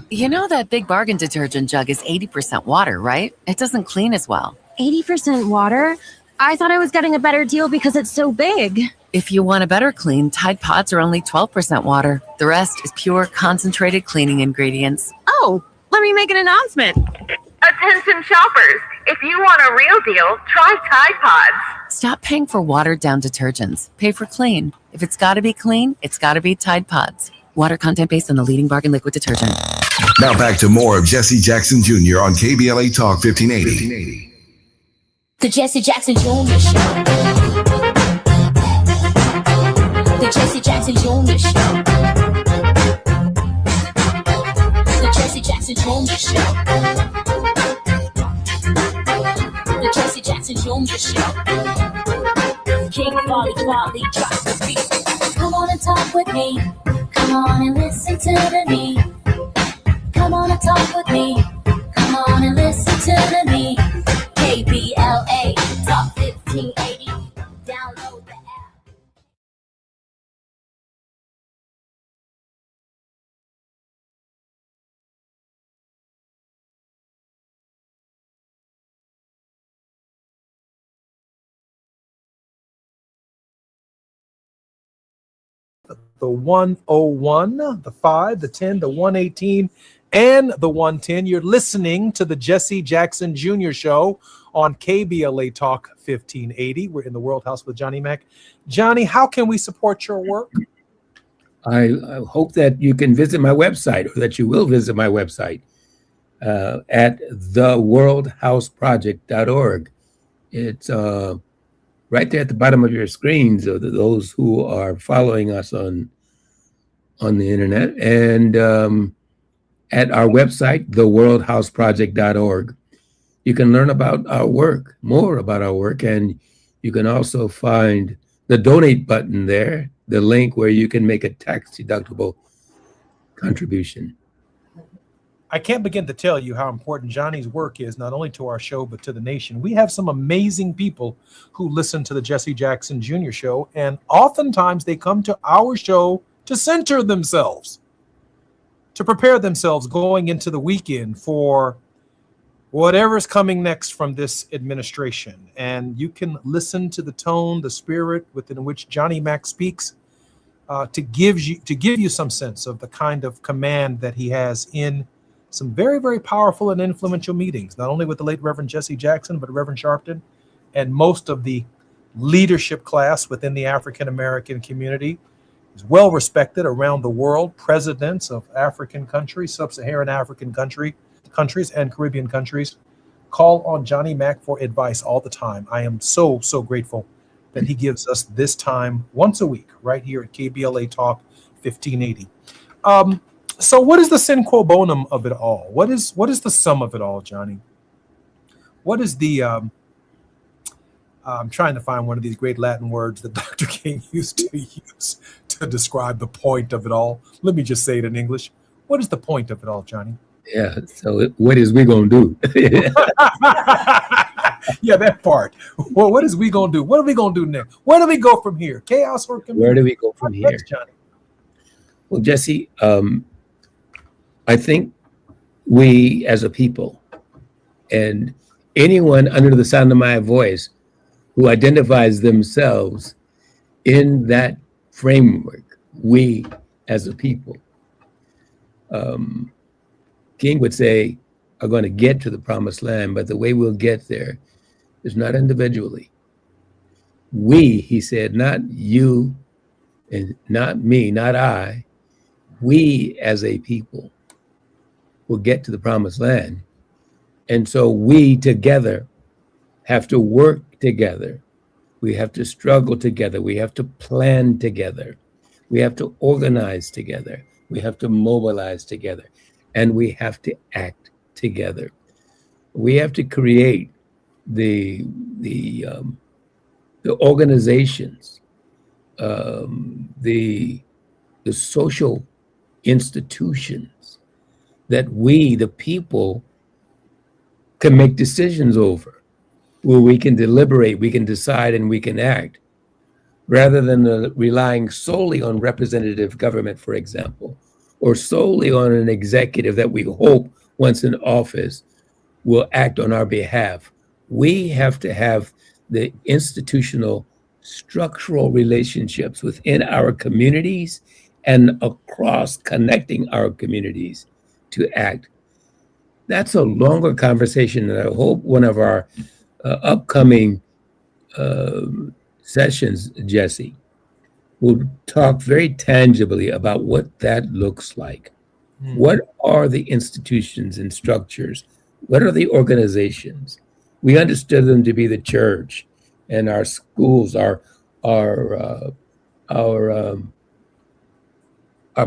You know that Big Bargain detergent jug is 80% water, right? It doesn't clean as well. 80% water? I thought I was getting a better deal because it's so big. If you want a better clean, Tide Pods are only 12% water. The rest is pure concentrated cleaning ingredients. Oh, let me make an announcement. Attention shoppers, if you want a real deal, try Tide Pods. Stop paying for watered-down detergents. Pay for clean. If it's got to be clean, it's got to be Tide Pods. Water content based on the leading bargain liquid detergent. Now back to more of Jesse Jackson Jr. on KBLA Talk 1580. The Jesse Jackson Jr. Show. The Jesse Jackson Jr. Show. The Jesse Jackson Jr. Show. The Jesse Jackson Jr. Show. King Volley drops the beat. Come on and talk with me. Come on and listen to the me. Come on and talk with me. Come on and listen to the me. KBLA Talk 1580. Download the app. The 101, the 5, the 10, the 118, and the 110. You're listening to the Jesse Jackson Jr. Show on KBLA Talk 1580. We're in the World House with Johnny Mac. Johnny, how can we support your work? I hope that you can visit my website, or that you will visit my website at theworldhouseproject.org. It's right there at the bottom of your screens, of those who are following us on the internet, and at our website, theworldhouseproject.org. You can learn about our work, more about our work, and you can also find the donate button there, the link where you can make a tax-deductible contribution. I can't begin to tell you how important Johnny's work is, not only to our show, but to the nation. We have some amazing people who listen to the Jesse Jackson Jr. Show, and oftentimes they come to our show to center themselves, to prepare themselves going into the weekend for whatever's coming next from this administration. And you can listen to the tone, the spirit within which Johnny Mac speaks to give you some sense of the kind of command that he has in some very, very powerful and influential meetings, not only with the late Reverend Jesse Jackson, but Reverend Sharpton and most of the leadership class within the African-American community. Is well respected around the world. Presidents of African countries, sub-Saharan African countries, and Caribbean countries call on Johnny Mac for advice all the time. I am so grateful that he gives us this time once a week right here at KBLA Talk 1580. So what is the sine qua bonum of it all? What is the sum of it all, Johnny? What is the I'm trying to find one of these great Latin words that Dr. King used to use to describe the point of it all. Let me just say it in English. What is the point of it all, Johnny? Yeah, so what is we gonna do? Yeah, that part. Well, what is we gonna do? What are we gonna do next? Where do we go from here? Chaos or community? Where do we go from here? Next, Johnny? Well, Jesse, I think we as a people, and anyone under the sound of my voice who identifies themselves in that framework, we as a people, King would say, are going to get to the promised land, but the way we'll get there is not individually. We, he said, not you and not me, not I, we as a people will get to the promised land. And so we together have to work together. We have to struggle together. We have to plan together. We have to organize together. We have to mobilize together. And we have to act together. We have to create the organizations, the social institutions that we, the people, can make decisions over, where we can deliberate, we can decide, and we can act, rather than relying solely on representative government, for example, or solely on an executive that we hope, once in office, will act on our behalf. We have to have the institutional, structural relationships within our communities and across connecting our communities to act. That's a longer conversation, and I hope one of our upcoming sessions, Jesse, will talk very tangibly about what that looks like. What are the institutions and structures? What are the organizations? We understood them to be the church and our schools, our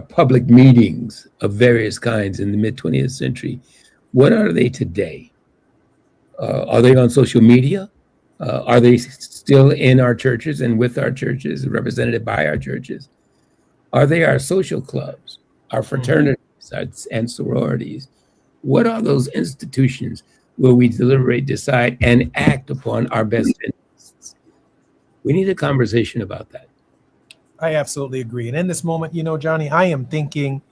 public meetings of various kinds in the mid-20th century. What are they today? Are they on social media? Are they still in our churches and with our churches, represented by our churches? Are they our social clubs, our fraternities and sororities? What are those institutions where we deliberate, decide, and act upon our best interests? We need a conversation about that. I absolutely agree. And in this moment, Johnny, I am thinking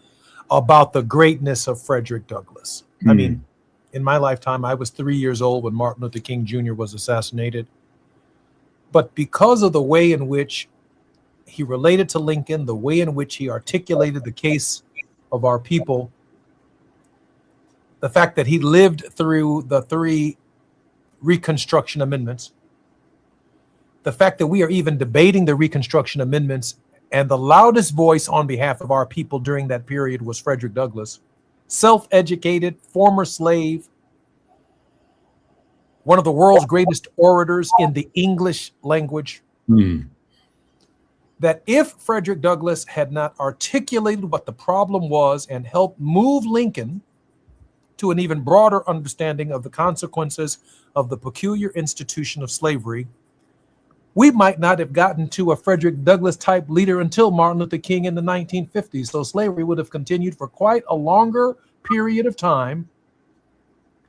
about the greatness of Frederick Douglass. I mean, in my lifetime, I was 3 years old when Martin Luther King Jr. was assassinated. But because of the way in which he related to Lincoln, the way in which he articulated the case of our people, the fact that he lived through the 3 Reconstruction Amendments, the fact that we are even debating the Reconstruction Amendments, and the loudest voice on behalf of our people during that period was Frederick Douglass, self-educated, former slave, one of the world's greatest orators in the English language. That if Frederick Douglass had not articulated what the problem was and helped move Lincoln to an even broader understanding of the consequences of the peculiar institution of slavery, we might not have gotten to a Frederick Douglass type leader until Martin Luther King in the 1950s. So slavery would have continued for quite a longer period of time,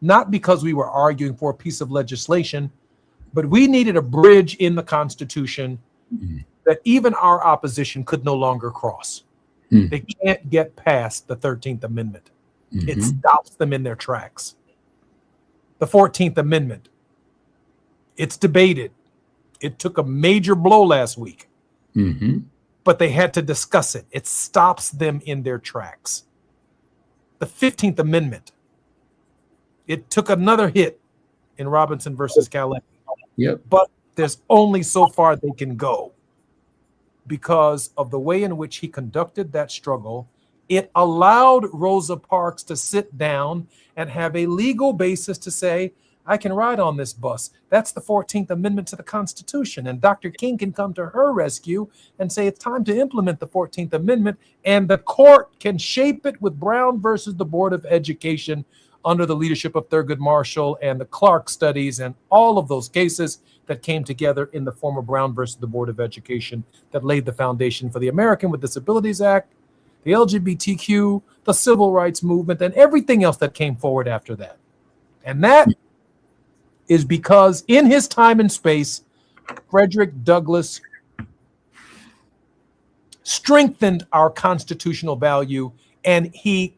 not because we were arguing for a piece of legislation, but we needed a bridge in the Constitution that even our opposition could no longer cross. They can't get past the 13th Amendment. It stops them in their tracks. The 14th Amendment, it's debated. It took a major blow last week, but they had to discuss it. It stops them in their tracks. The 15th Amendment, it took another hit in Robinson versus Calais. But there's only so far they can go because of the way in which he conducted that struggle. It allowed Rosa Parks to sit down and have a legal basis to say, I can ride on this bus. That's the 14th Amendment to the Constitution. And Dr. King can come to her rescue and say it's time to implement the 14th Amendment. And the court can shape it with Brown versus the Board of Education under the leadership of Thurgood Marshall and the Clark studies and all of those cases that came together in the former Brown versus the Board of Education that laid the foundation for the American with Disabilities Act, the LGBTQ, the Civil Rights Movement, and everything else that came forward after that. And that is because in his time and space, Frederick Douglass strengthened our constitutional value, and he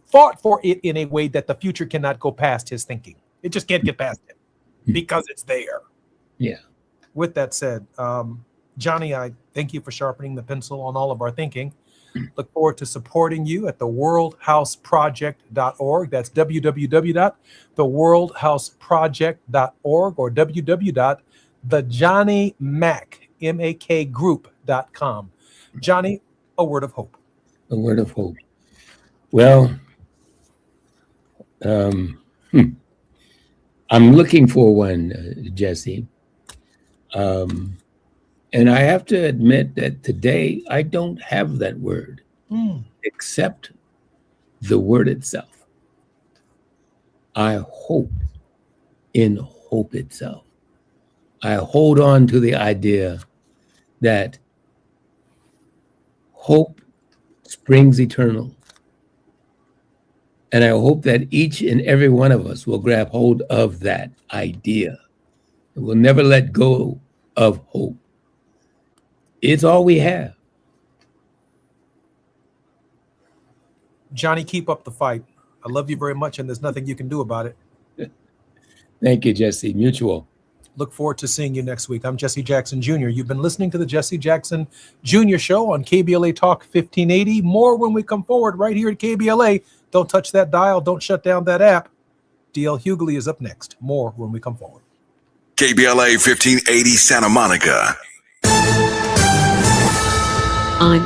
fought for it in a way that the future cannot go past his thinking. It just can't get past it because it's there. With that said, Johnny, I thank you for sharpening the pencil on all of our thinking. Look forward to supporting you at the worldhouseproject.org. That's www.theworldhouseproject.org or www.thejohnnymackgroup.com. Johnny, a word of hope. A word of hope. Well, I'm looking for one, Jesse. And I have to admit that today I don't have that word except the word itself. I hope in hope itself. I hold on to the idea that hope springs eternal. And I hope that each and every one of us will grab hold of that idea. And we'll never let go of hope. It's all we have. Johnny, keep up the fight. I love you very much, and there's nothing you can do about it. Thank you, Jesse. Mutual. Look forward to seeing you next week. I'm Jesse Jackson Jr. You've been listening to the Jesse Jackson Jr. Show on KBLA Talk 1580. More when we come forward right here at KBLA. Don't touch that dial. Don't shut down that app. DL Hughley is up next. More when we come forward. KBLA 1580 Santa Monica. I'm